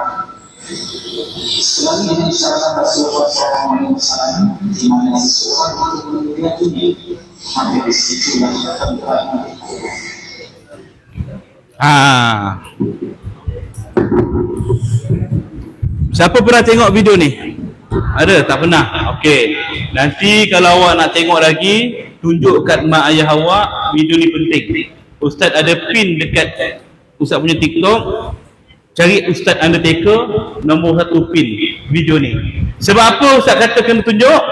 Selain dengan syarat Rasulullah SAW, di mana seseorang untuk melihat ini, hampir di situ yang akan berakhir. Siapa pernah tengok video ni? Ada? Tak pernah? Okey. Nanti kalau awak nak tengok lagi, tunjuk kat mak ayah awak, video ni penting. Ustaz ada pin dekat Ustaz punya TikTok. Cari Ustaz Undertaker, nombor 1 pin video ni. Sebab apa Ustaz kata kena tunjuk?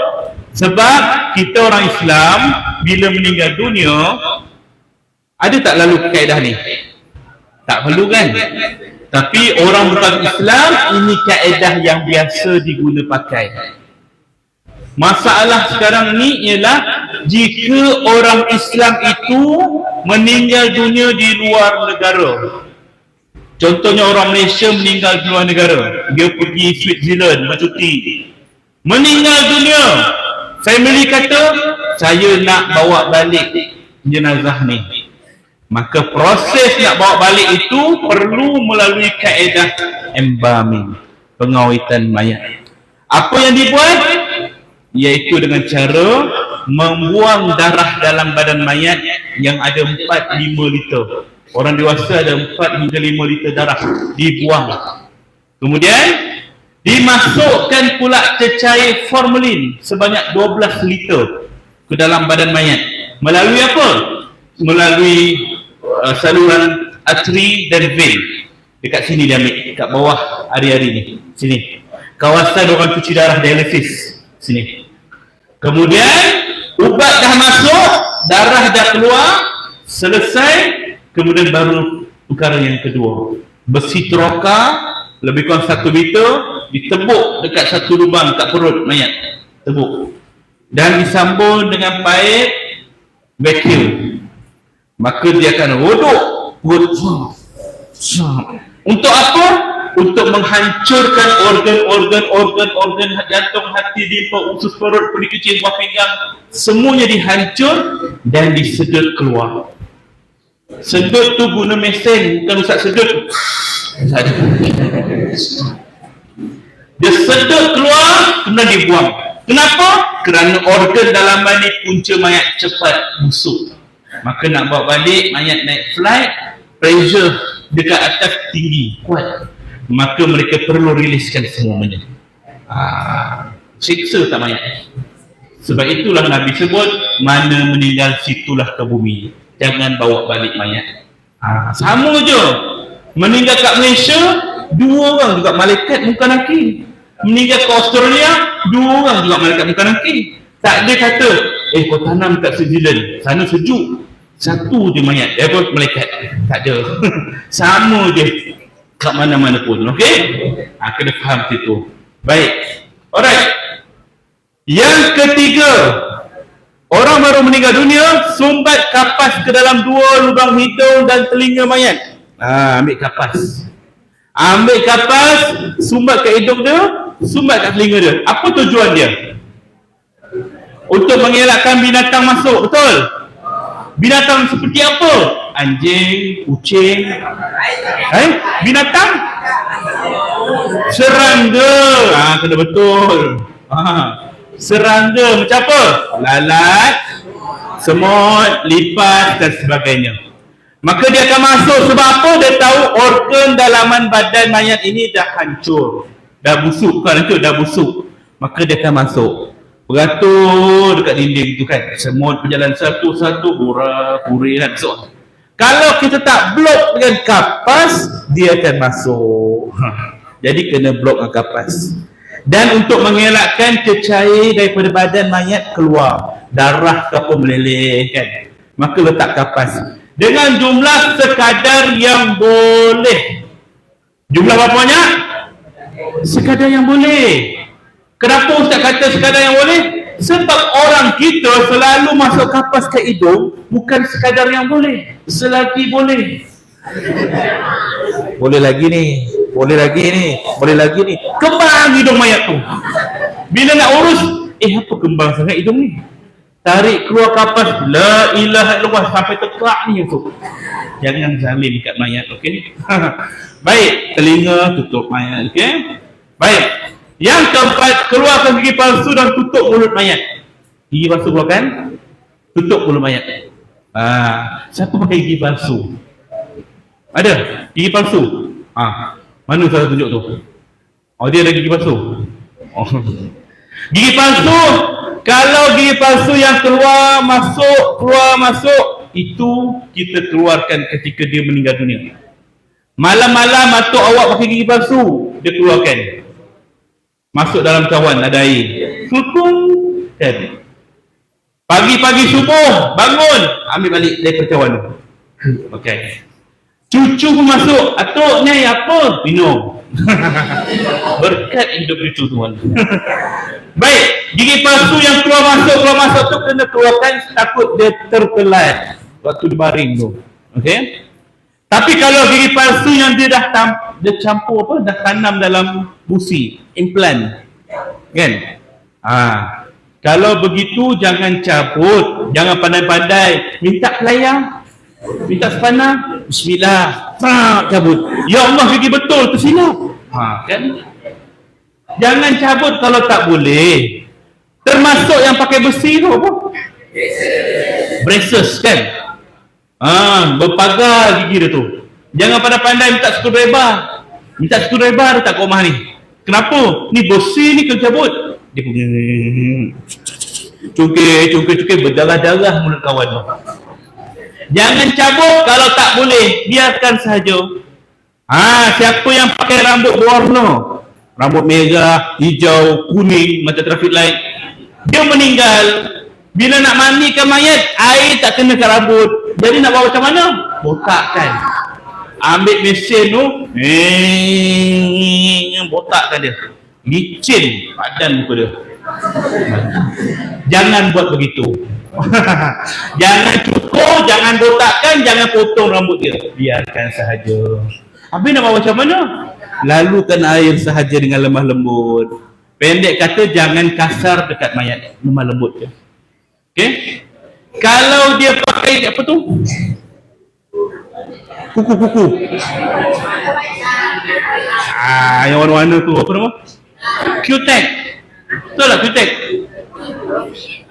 Sebab kita orang Islam bila meninggal dunia, ada tak lalu kaedah ni? Tak perlu kan? Tapi orang bukan Islam, ini kaedah yang biasa diguna pakai. Masalah sekarang ni ialah jika orang Islam itu meninggal dunia di luar negara. Contohnya orang Malaysia meninggal di luar negara, dia pergi Switzerland bercuti, meninggal dunia, family kata saya nak bawa balik jenazah ni, maka proses nak bawa balik itu perlu melalui kaedah embalming, pengawitan mayat. Apa yang dibuat? Iaitu dengan cara membuang darah dalam badan mayat yang ada 4-5 liter. Orang dewasa ada 4 hingga 5 liter darah dibuang. Kemudian dimasukkan pula cecair formalin sebanyak 12 liter ke dalam badan mayat. Melalui apa? Melalui saluran arteri dan vein. Dekat sini dia ambil, dekat bawah hari-hari ni. Sini. Kawasan orang cuci darah dialisis. Sini. Kemudian ubat dah masuk, darah dah keluar, selesai. Kemudian baru perkara yang kedua, besi teroka lebih kurang 1 liter ditebuk dekat satu lubang kat perut mayat, tebuk, dan disambung dengan paip vacuum, maka dia akan rodok perut. Untuk apa? Untuk menghancurkan organ jantung, hati, limpa, usus perut, pelik kecil, buah pinggang, semuanya dihancur dan disedut keluar. Sedut tu guna mesin, bukan Ustaz sedut. Dia sedut keluar, kemudian dibuang. Kenapa? Kerana organ dalaman ni punca mayat cepat busuk. Maka nak bawa balik mayat naik flight, pressure dekat atas tinggi, kuat. Maka mereka perlu riliskan semuanya. Siksa tak mayat. Sebab itulah Nabi sebut, mana meninggal situlah ke bumi. jangan bawa balik mayat. Sama je. Meninggal kat Malaysia, 2 orang juga malaikat muka nakir. Meninggal kat Australia, 2 orang juga malaikat muka nakir. Tak ada kata, kau tanam kat New Zealand, sana sejuk, 1 je mayat, malaikat. Tak ada. Sama je kat mana-mana pun. Okey? Kena faham situ. Baik. Alright. Yang ketiga, orang baru meninggal dunia, sumbat kapas ke dalam 2 lubang hidung dan telinga mayat. Ambil kapas. Ambil kapas, sumbat ke hidung dia, sumbat kat telinga dia. Apa tujuan dia? Untuk mengelakkan binatang masuk, betul? Binatang seperti apa? Anjing, kucing, binatang? Serangga. Kena betul. Serangga macam apa? Lalat, semut, lipas dan sebagainya. Maka dia akan masuk sebab apa? Dia tahu organ dalaman badan mayat ini dah hancur, dah busuk, bukan hancur, dah busuk. Maka dia akan masuk, beratur dekat dinding itu kan, semut berjalan satu-satu, hura-huri kan. So, kalau kita tak blok dengan kapas, dia akan masuk. Jadi kena blok dengan kapas. Dan untuk mengelakkan cecair daripada badan mayat keluar, darah ke apa meleleh kan, maka letak kapas dengan jumlah sekadar yang boleh. Jumlah berapa banyak? Sekadar yang boleh. Kenapa Ustaz kata sekadar yang boleh? Sebab orang kita selalu masuk kapas ke hidung, bukan sekadar yang boleh, selagi boleh. Boleh lagi ni, boleh lagi ni, boleh lagi ni. Kembang hidung mayat tu. Bila nak urus, apa kembang sangat hidung ni? Tarik keluar kapas, la ilaha illallah, sampai tekak ni tu. Jangan zalim kat mayat, okey? Baik, telinga tutup mayat, okey? Baik. Yang keempat, keluarkan gigi palsu dan tutup mulut mayat. Gigi palsu keluarkan, tutup mulut mayat. Siapa pakai gigi palsu? Ada gigi palsu? Mana saya tunjuk tu? Dia ada gigi palsu. Gigi palsu, kalau gigi palsu yang keluar masuk, itu kita keluarkan ketika dia meninggal dunia. Malam-malam atuk awak pakai gigi palsu, dia keluarkan. Masuk dalam cawan ada air. Sukung kan. Pagi-pagi subuh bangun, ambil balik dari cawan tu. Okey. Cucu pun masuk, atuk ni apa? Minum. Berkat hidup cucu tuan. Baik, gigi palsu yang keluar masuk tu kena keluarkan, takut dia terpelat waktu dia baring tu. Okey? Tapi kalau gigi palsu yang dia dah campur apa, dah tanam dalam busi, implant, kan? Kalau begitu jangan cabut, jangan pandai-pandai, minta pelayang, minta sepana, bismillah, cabut. Ya Allah, gigi betul tersilap. Kan? Jangan cabut kalau tak boleh. Termasuk yang pakai besi tu apa? Braces kan? Berpagar gigi dia tu. Jangan pandai-pandai minta screwdriver. Minta screwdriver dia tak kat rumah ni. Kenapa? Ni besi ni kena cabut. Dia punya cungkir berdarah-darah mulut kawan tu. Jangan cabut kalau tak boleh, biarkan sahaja. Siapa yang pakai rambut berwarna, rambut merah, hijau, kuning macam traffic light, dia meninggal. Bila nak mandikan mayat, air tak kena ke rambut. Jadi nak buat macam mana? Botakkan. Ambil mesin tu, botakkan dia. Licin badan muka dia. Jangan buat begitu. Jangan cukur, jangan botakkan, jangan potong rambut dia. Biarkan sahaja. Habis nak buat macam mana? Lalukan air sahaja dengan lemah lembut. Pendek kata, jangan kasar dekat mayat. Lemah lembut je. Okey? Kalau dia pakai apa tu? Kuku-kuku. Yang warna-warna tu apa nama? Q-tag. Betul lah Q-tag?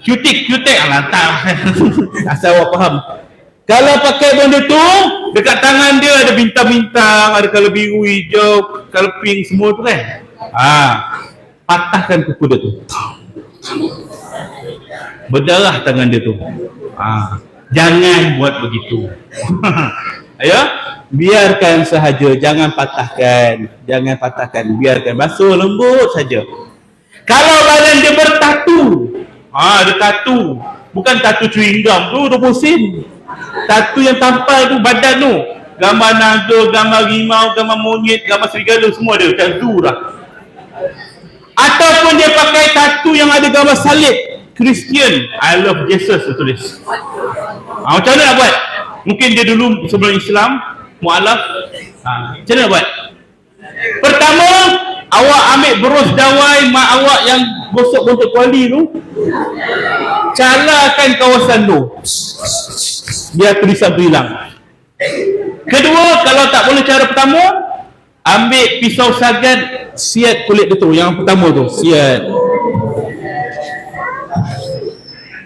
Q-tag. Tak. Asal awak faham. Kalau pakai benda tu, dekat tangan dia ada bintang-bintang, ada colour biru, hijau, colour pink, semua tu kan? Patahkan kuku dia tu. Berdarah tangan dia tu. Jangan buat begitu. Ayo, biarkan sahaja, jangan patahkan, biarkan basuh lembut saja. Kalau badan dia bertatu, ada tatu, bukan tatu chewing gum tu, 20 sen. Tatu yang tampal tu badan tu, gambar naga, gambar rimau, gambar monyet, gambar serigala, semua ada, macam zoo lah. Ataupun dia pakai tatu yang ada gambar salib Christian, I love Jesus tulis. Macam mana nak buat? Mungkin dia dulu sebelum Islam mualaf. Macam mana nak buat? Pertama, awak ambil berus dawai mak awak yang gosok bontot kuali tu, calakan kawasan tu biar tulisan tu hilang. Kedua, kalau tak boleh cara pertama, ambil pisau sagat, siat kulit dia tu, yang pertama tu, siat.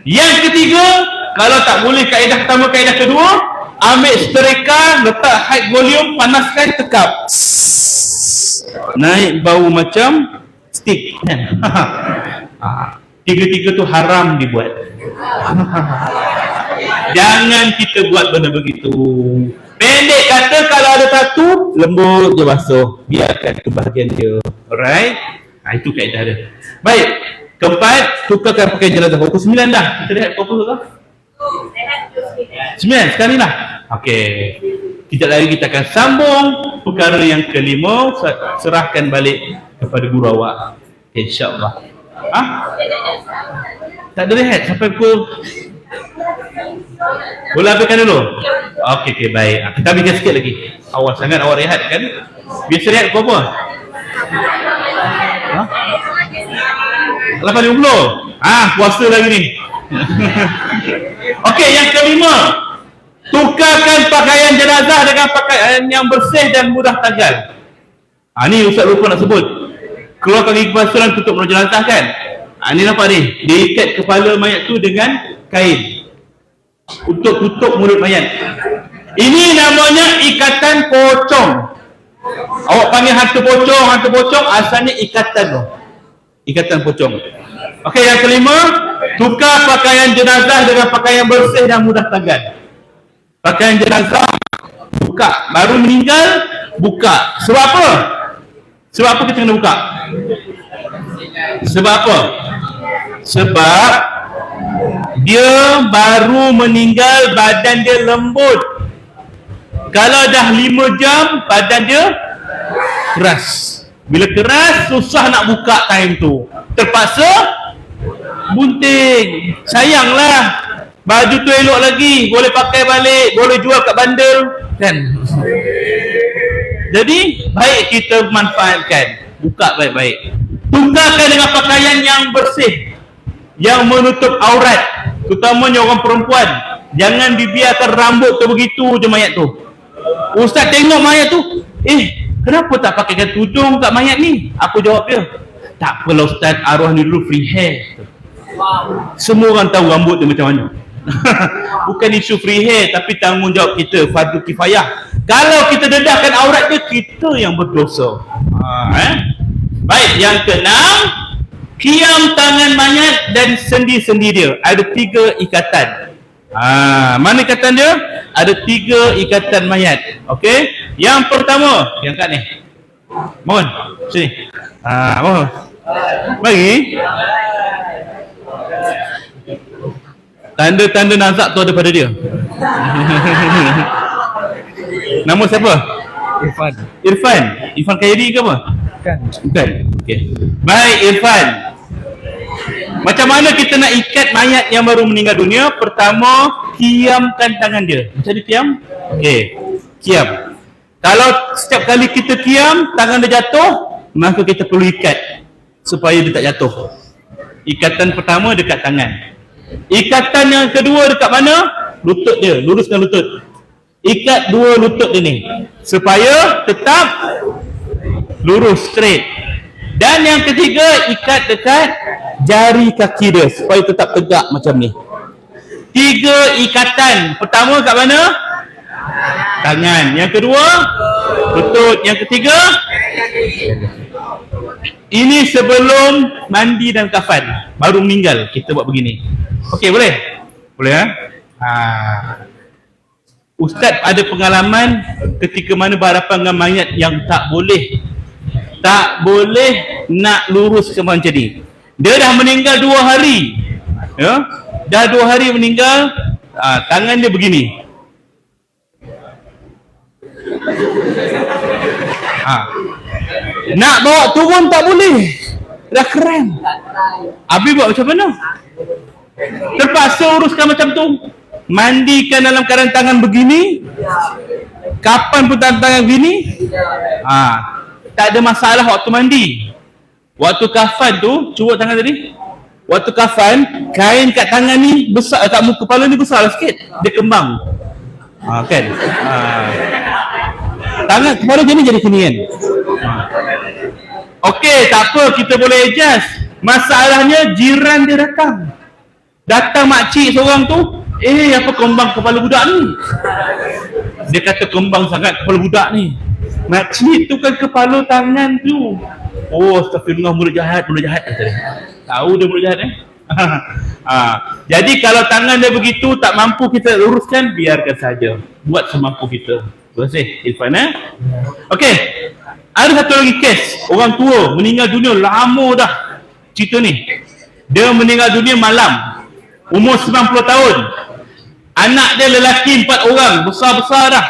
Yang ketiga, kalau tak boleh kaedah pertama, kaedah kedua, ambil setrika, letak high volume, panaskan, tekap, naik bau macam stick kan. Tiga-tiga tu haram dibuat. Jangan kita buat benda begitu. Pendek kata, kalau ada tatu, lembut je basuh, biarkan tu bahagian dia. Alright, itu kaedah dia. Baik, keempat, tukarkan pakai jenazah. Pukul 9 dah. Kita lihat pukul berapa? 9 sekali lah. Okey, kejap lagi kita akan sambung perkara yang kelima. Serahkan balik kepada guru awak, InsyaAllah. Tak ada rehat sampai pukul. Boleh habiskan dulu? Okey, baik. Kita habiskan sikit lagi. Awal sangat awak rehat kan? Biasa rehat pukul apa? 8.50. Puasa lagi ni. Okey, yang kelima, tukarkan pakaian jenazah dengan pakaian yang bersih dan mudah tanggal. Ni Ustaz lupa nak sebut. Keluarkan gigi pasaran, tutup mulut jenazah kan? Ni nampak ni, diikat kepala mayat tu dengan kain untuk tutup mulut mayat. Ini namanya ikatan pocong. Awak panggil hantu pocong, asalnya ikatan tu. Ikatan pocong. Okey, yang kelima, tukar pakaian jenazah dengan pakaian bersih dan mudah tanggal. Pakaian jenazah buka, baru meninggal buka. Sebab apa? Sebab apa kita kena buka? Sebab apa? Sebab dia baru meninggal, badan dia lembut. Kalau dah 5 jam, badan dia keras. Bila keras, susah nak buka time tu. Terpaksa bunting. Sayanglah, baju tu elok lagi, boleh pakai balik, boleh jual kat bandar kan. Jadi baik kita manfaatkan, buka baik-baik. Tukarkan dengan pakaian yang bersih, yang menutup aurat, terutamanya orang perempuan. Jangan dibiarkan rambut tu begitu je mayat tu. Ustaz tengok mayat tu, kenapa tak pakaikan tudung kat mayat ni? Aku jawab dia, tak apalah Ustaz, arwah ni dulu free hair. Semua orang tahu rambut dia macam mana. Bukan isu free hair, tapi tanggungjawab kita, fardu kifayah. Kalau kita dedahkan aurat dia, kita yang berdosa. Baik, yang keenam, kiam tangan mayat dan sendi-sendi dia. Ada 3 ikatan. Mana ikatan dia? Ada 3 ikatan mayat. Okey. Yang pertama, yang kat ni. Mohon, sini. Mohon. Bagi. Tanda-tanda nazak tu ada pada dia. Nama siapa? Irfan Khairi ke apa? Bukan. Okey. Baik, Irfan. Macam mana kita nak ikat mayat yang baru meninggal dunia? Pertama, kiamkan tangan dia. Macam ni kiam? Okey. Kiam. Kalau setiap kali kita kiam, tangan dia jatuh, maka kita perlu ikat supaya dia tak jatuh. Ikatan pertama dekat tangan. Ikatan yang kedua dekat mana? Lutut dia. Luruskan lutut. Ikat 2 lutut dia ni supaya tetap lurus, straight. Dan yang ketiga, ikat dekat jari kaki dia supaya tetap tegak macam ni. 3 ikatan. Pertama kat mana? Tangan. Yang kedua, lutut. Yang ketiga, ini sebelum mandi dan kafan. Baru meninggal kita buat begini. Okey, boleh? Boleh Ustaz ada pengalaman ketika mana berhadapan dengan mayat yang tak boleh nak luruskan macam ni. Dia dah meninggal 2 hari, ya, dah 2 hari meninggal. Tangan dia begini. Nak bawa turun tak boleh, dah keren. Habis buat macam mana? Terpaksa uruskan macam tu. Mandikan dalam keadaan tangan begini, kapan pun tangan begini. Tak ada masalah waktu mandi. Waktu kafan tu, cuba tangan tadi. Waktu kafan, kain kat tangan ni besar, kat muka kepala ni besar sikit, dia kembang. Kan? Tangan kepala jadi sini kan. Okey, tak apa, kita boleh adjust. Masalahnya jiran dia datang makcik seorang tu, apa kembang kepala budak ni? Dia kata kembang sangat kepala budak ni. Makcik tu kan kepala tangan tu. Oh, astagfirullah, mulut jahat kata dia. Tahu dia mulut jahat Jadi kalau tangan dia begitu tak mampu kita luruskan, biarkan saja. Buat semampu kita. Terima kasih Irfan. Okey. Ada satu lagi kes, orang tua meninggal dunia lama dah. Cerita ni. Dia meninggal dunia malam. Umur 90 tahun. Anak dia lelaki 4 orang, besar-besar dah.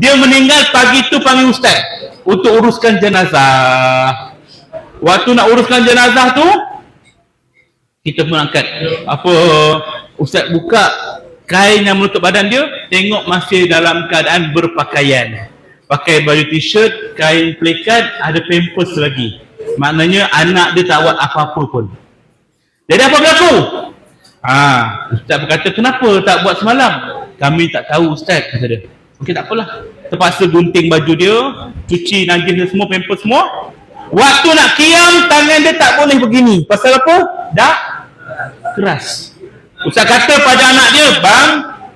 Dia meninggal pagi tu panggil ustaz untuk uruskan jenazah. Waktu nak uruskan jenazah tu, kita pun angkat ustaz buka kain yang menutup badan dia, tengok masih dalam keadaan berpakaian, pakai baju t-shirt, kain pelikat, ada pampers lagi. Maknanya anak dia tak buat apa-apa pun. Jadi apa berlaku? Ustaz berkata, kenapa tak buat semalam? Kami tak tahu ustaz, kata dia. Okey, tak apalah. Terpaksa gunting baju dia, cuci najis dia semua, pampers semua. Waktu nak qiyam, tangan dia tak boleh begini. Pasal apa? Dah keras. Ustaz kata pada anak dia, bang,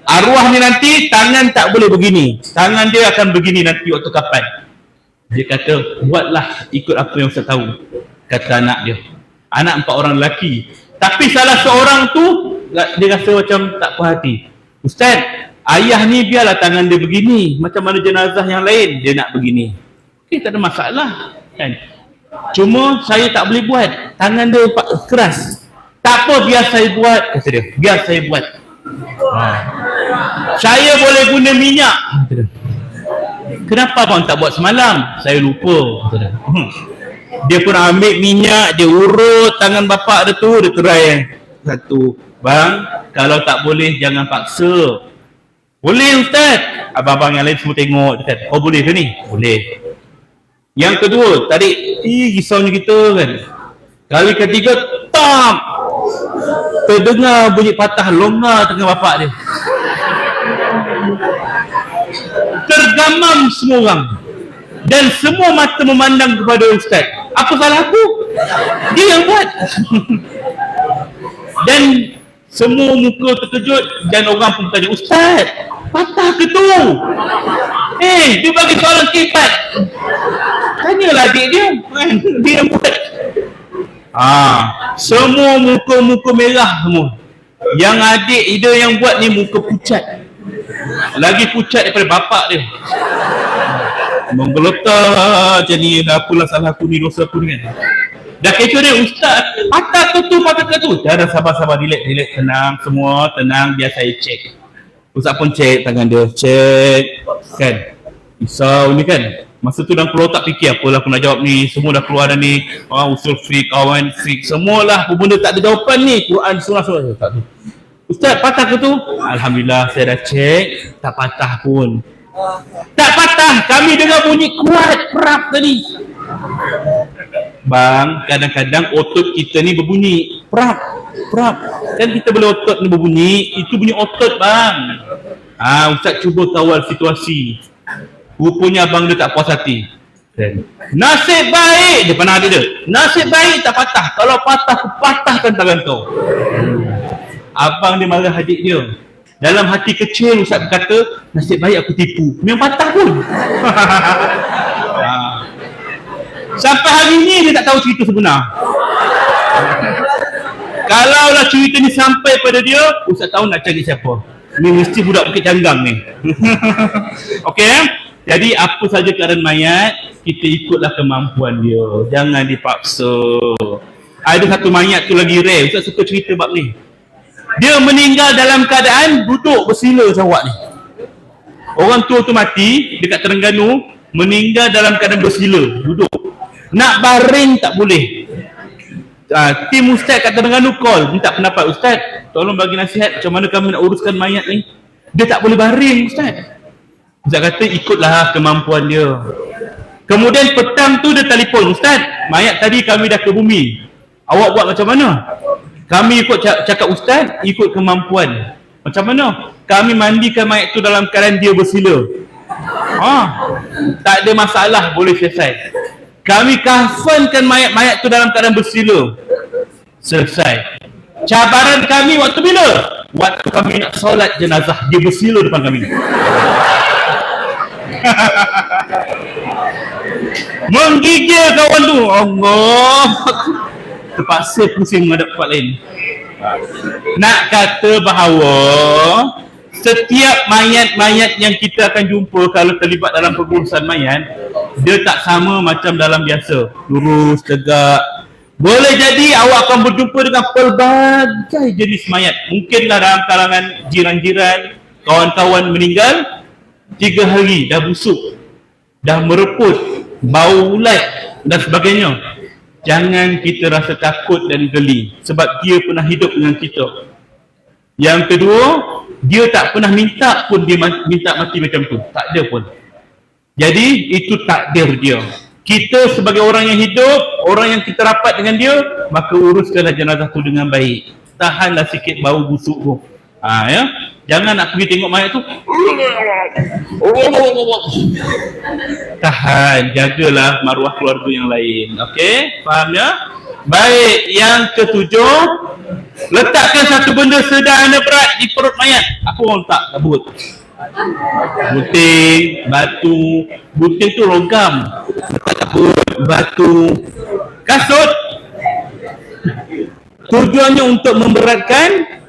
arwah ni nanti tangan tak boleh begini. Tangan dia akan begini nanti waktu kapan. Dia kata, buatlah ikut apa yang Ustaz tahu. Kata anak dia. Anak 4 orang lelaki. Tapi salah seorang tu, dia rasa macam tak puas hati. Ustaz, ayah ni biarlah tangan dia begini. Macam mana jenazah yang lain, dia nak begini. Okey, tak ada masalah. Kan? Cuma saya tak boleh buat. Tangan dia keras. Tak apa, biar saya buat, kata dia. Biar saya buat. Saya boleh guna minyak. Kenapa abang tak buat semalam? Saya lupa, kata dia. Dia pun ambil minyak, dia urut tangan bapak dia tu, dia terai satu. Bang, kalau tak boleh jangan paksa. Boleh ustaz. Abang-abang yang lain semua tengok. Dia kata, oh boleh ke ni? Boleh. Yang kedua, tadi risaunya kita kan. Kali ketiga, tam! Terdengar bunyi patah longgar tengah bapak dia. Tergamam semua orang. Dan semua mata memandang kepada ustaz. Apa salah aku? Dia yang buat. Dan semua muka terkejut. Dan orang pun tanya, ustaz, patah ke tu? Dia bagi soalan kipat. Tanyalah adik dia. Dia yang buat. Semua muka-muka merah semua. Yang adik dia yang buat ni muka pucat. Lagi pucat daripada bapak dia. Menggeletar macam ni, apalah salah aku ni, dosa aku ni kan. Dah kecoh dia, ustaz, patah ke tu, patah ke tu. Dah sabar-sabar, relax, tenang, semua tenang, biar saya cek. Ustaz pun cek tangan dia, cek kan. Risau ni kan. Masa tu dalam keluar tak fikir apalah aku nak jawab ni. Semua dah keluar dah ni. Usul fiqh, kawan fiqh, semualah benda tak ada jawapan ni. Quran, surah tak tu. Ustaz, patah ke tu? Alhamdulillah, saya dah cek, tak patah pun. Tak patah, kami dengar bunyi kuat, perap tadi. Bang, kadang-kadang otot kita ni berbunyi perap. Kan kita boleh otot ni berbunyi, itu bunyi otot bang. Ustaz cuba kawal situasi. Rupanya abang dia tak puas hati. Nasib baik, dia pernah ada dia. Nasib baik tak patah. Kalau patah, aku patahkan tangan kau. Abang dia marah adik dia. Dalam hati kecil Ustaz berkata, nasib baik aku tipu. Memang patah pun. Sampai hari ni dia tak tahu cerita sebenar. Kalaulah cerita ni sampai pada dia, Ustaz tahu nak cari siapa. Ni mesti budak Bukit Canggang ni. Okey. Jadi apa saja keadaan mayat, kita ikutlah kemampuan dia. Jangan dipaksa. Ada satu mayat tu lagi rare. Ustaz suka cerita bab ni. Dia meninggal dalam keadaan duduk bersila sawak ni. Orang tua tu mati dekat Terengganu, meninggal dalam keadaan bersila, duduk. Nak baring tak boleh. Tim ustaz kat Terengganu call, minta pendapat, ustaz, tolong bagi nasihat macam mana kami nak uruskan mayat ni. Dia tak boleh baring, ustaz. Ustaz kata ikutlah kemampuan dia. Kemudian petang tu dia telefon, ustaz, mayat tadi kami dah ke bumi. Awak buat macam mana? Kami ikut cakap ustaz, ikut kemampuan. Macam mana? Kami mandikan mayat tu dalam keadaan dia bersila. Tak ada masalah, boleh selesai. Kami kafankan mayat-mayat tu dalam keadaan bersila. Selesai. Cabaran kami waktu bila? Waktu kami nak solat jenazah, dia bersila depan kami. Menggigil kawan tu. Allah. Terpaksa pusing menghadap tempat lain. Nak kata bahawa setiap mayat-mayat yang kita akan jumpa kalau terlibat dalam pengurusan mayat, dia tak sama macam dalam biasa. Lurus, tegak. Boleh jadi awak akan berjumpa dengan pelbagai jenis mayat. Mungkinlah dalam kalangan jiran-jiran, kawan-kawan meninggal 3 hari dah busuk, dah mereput, bau ulat dan sebagainya. Jangan kita rasa takut dan geli, sebab dia pernah hidup dengan kita. Yang kedua, dia tak pernah minta pun dia minta mati macam tu. Tak ada pun. Jadi itu takdir dia. Kita sebagai orang yang hidup, orang yang kita rapat dengan dia, maka uruskanlah jenazah tu dengan baik. Tahanlah sikit bau busuk tu. Ya. Jangan nak pergi tengok mayat tu. Tahan, jagalah maruah keluarga yang lain. Okey, faham ya? Baik, yang ketujuh, letakkan satu benda sederhana berat di perut mayat. Apa orang letak kat perut? Gunting, batu. Gunting tu logam. Letak kat perut, batu. Kasut. Tujuannya untuk memberatkan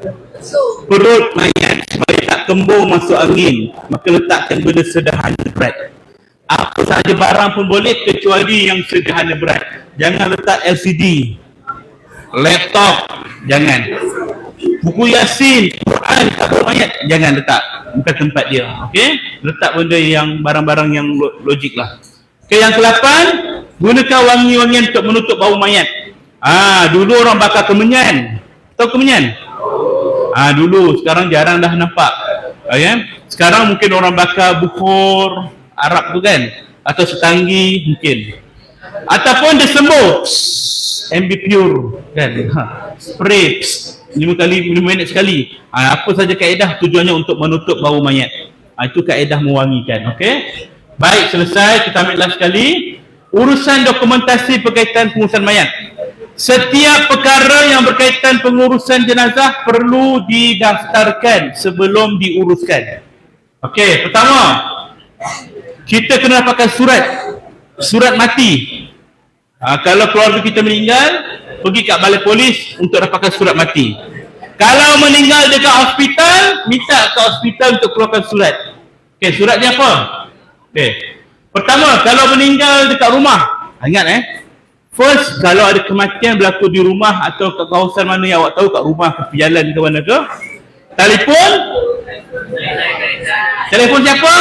perut mayat supaya tak kembung masuk angin. Maka letakkan benda sederhana berat. Apa sahaja barang pun boleh kecuali yang sederhana berat. Jangan letak LCD, laptop, jangan. Buku Yasin, Quran, tabur mayat, jangan letak. Bukan tempat dia. Okey? Letak benda yang barang-barang yang logik lah. Okey, yang ke-8, gunakan wangi-wangian untuk menutup bau mayat. Dulu orang bakar kemenyan. Tahu kemenyan? Dulu, sekarang jarang dah nampak. Okay? Sekarang mungkin orang bakar bukhor Arab tu kan, atau setanggi mungkin, ataupun dia sembuh MB Pure kan, spray 5 minit sekali. Apa saja kaedah, tujuannya untuk menutup bau mayat. Itu kaedah mewangikan. Okey, baik, selesai. Kita ambil last sekali. Urusan dokumentasi berkaitan pengurusan mayat. Setiap perkara yang berkaitan pengurusan jenazah perlu didaftarkan sebelum diuruskan. Okey, pertama, kita kena dapatkan surat mati. Kalau keluarga kita meninggal, pergi kat balai polis untuk dapatkan surat mati. Kalau meninggal dekat hospital, minta ke hospital untuk keluarkan surat. Okey, suratnya apa? Okey. Pertama, kalau meninggal dekat rumah, ingat first, kalau ada kematian berlaku di rumah atau kat kawasan mana yang awak tahu, kat rumah ke jalan ke mana ke, telefon siapa?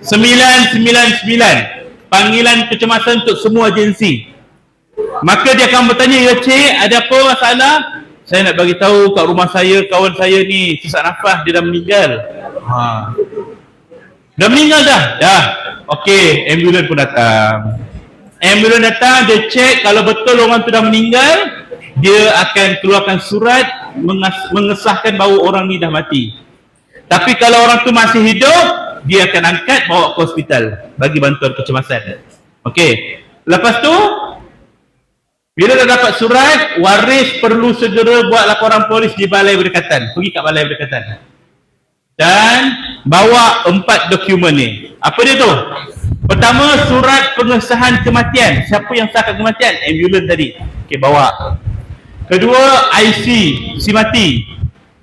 999, panggilan kecemasan untuk semua agensi. Maka dia akan bertanya, ya cik, ada apa masalah? Saya nak bagi tahu kat rumah saya, kawan saya ni sesak nafas, dia dah meninggal. Dah meninggal dah? Dah. Okey, ambulans pun datang. Ambulans datang, dia cek kalau betul orang tu dah meninggal, dia akan keluarkan surat mengesahkan bahawa orang ni dah mati. Tapi kalau orang tu masih hidup, dia akan angkat bawa ke hospital bagi bantuan kecemasan. Okey. Lepas tu, bila dah dapat surat, waris perlu segera buat laporan polis di balai berdekatan. Pergi kat balai berdekatan. Dan bawa 4 dokumen ni. Apa dia tu? Pertama, surat pengesahan kematian. Siapa yang sahkan kematian? Ambulans tadi. Okey, bawa. Kedua, IC, si mati.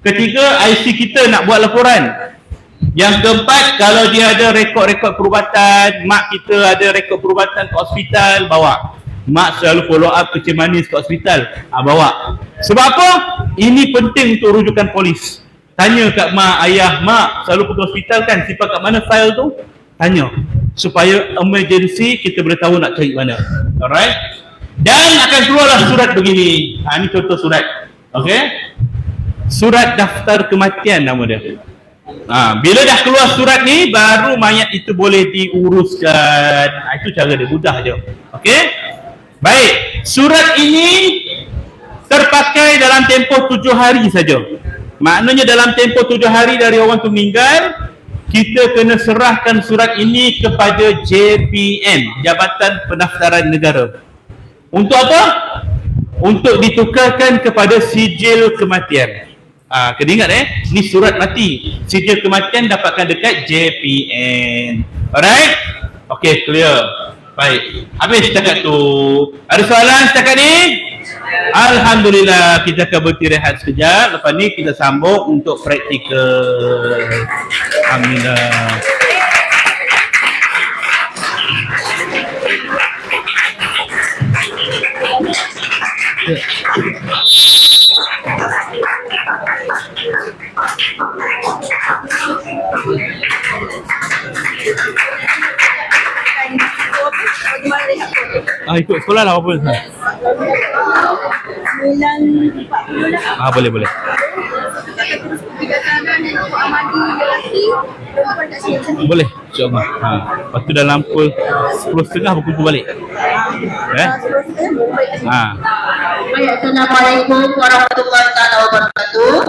Ketiga, IC kita nak buat laporan. Yang keempat, kalau dia ada rekod-rekod perubatan, mak kita ada rekod perubatan ke hospital, bawa. Mak selalu follow up kecil manis ke hospital, bawa. Sebab apa? Ini penting untuk rujukan polis. Tanya kat mak, ayah, mak selalu pergi hospital kan, simpan kat mana file tu? Tanya. Supaya emergency kita boleh tahu nak cari mana. Alright? Dan akan keluarlah surat begini. Ini contoh surat. Okay? Surat daftar kematian nama dia. Bila dah keluar surat ni, baru mayat itu boleh diuruskan. Itu cara dia, mudah je. Okey? Baik, surat ini terpakai dalam tempoh 7 hari saja. Maknanya dalam tempoh 7 hari dari orang tu meninggal, kita kena serahkan surat ini kepada JPN, Jabatan Pendaftaran Negara. Untuk apa? Untuk ditukarkan kepada sijil kematian. Kena ingat ni surat mati. Sijil kematian dapatkan dekat JPN. Alright? Okay, clear. Baik. Habis setakat tu. Ada soalan setakat ni? Alhamdulillah. Kita akan berhenti rehat sekejap. Lepas ni kita sambung untuk praktikal. Alhamdulillah. Ikut sekolah lah apa? Boleh. Boleh, insyaAllah. Lepas tu dalam pukul 10.30 pukul balik. Assalamualaikum warahmatullahi wabarakatuh.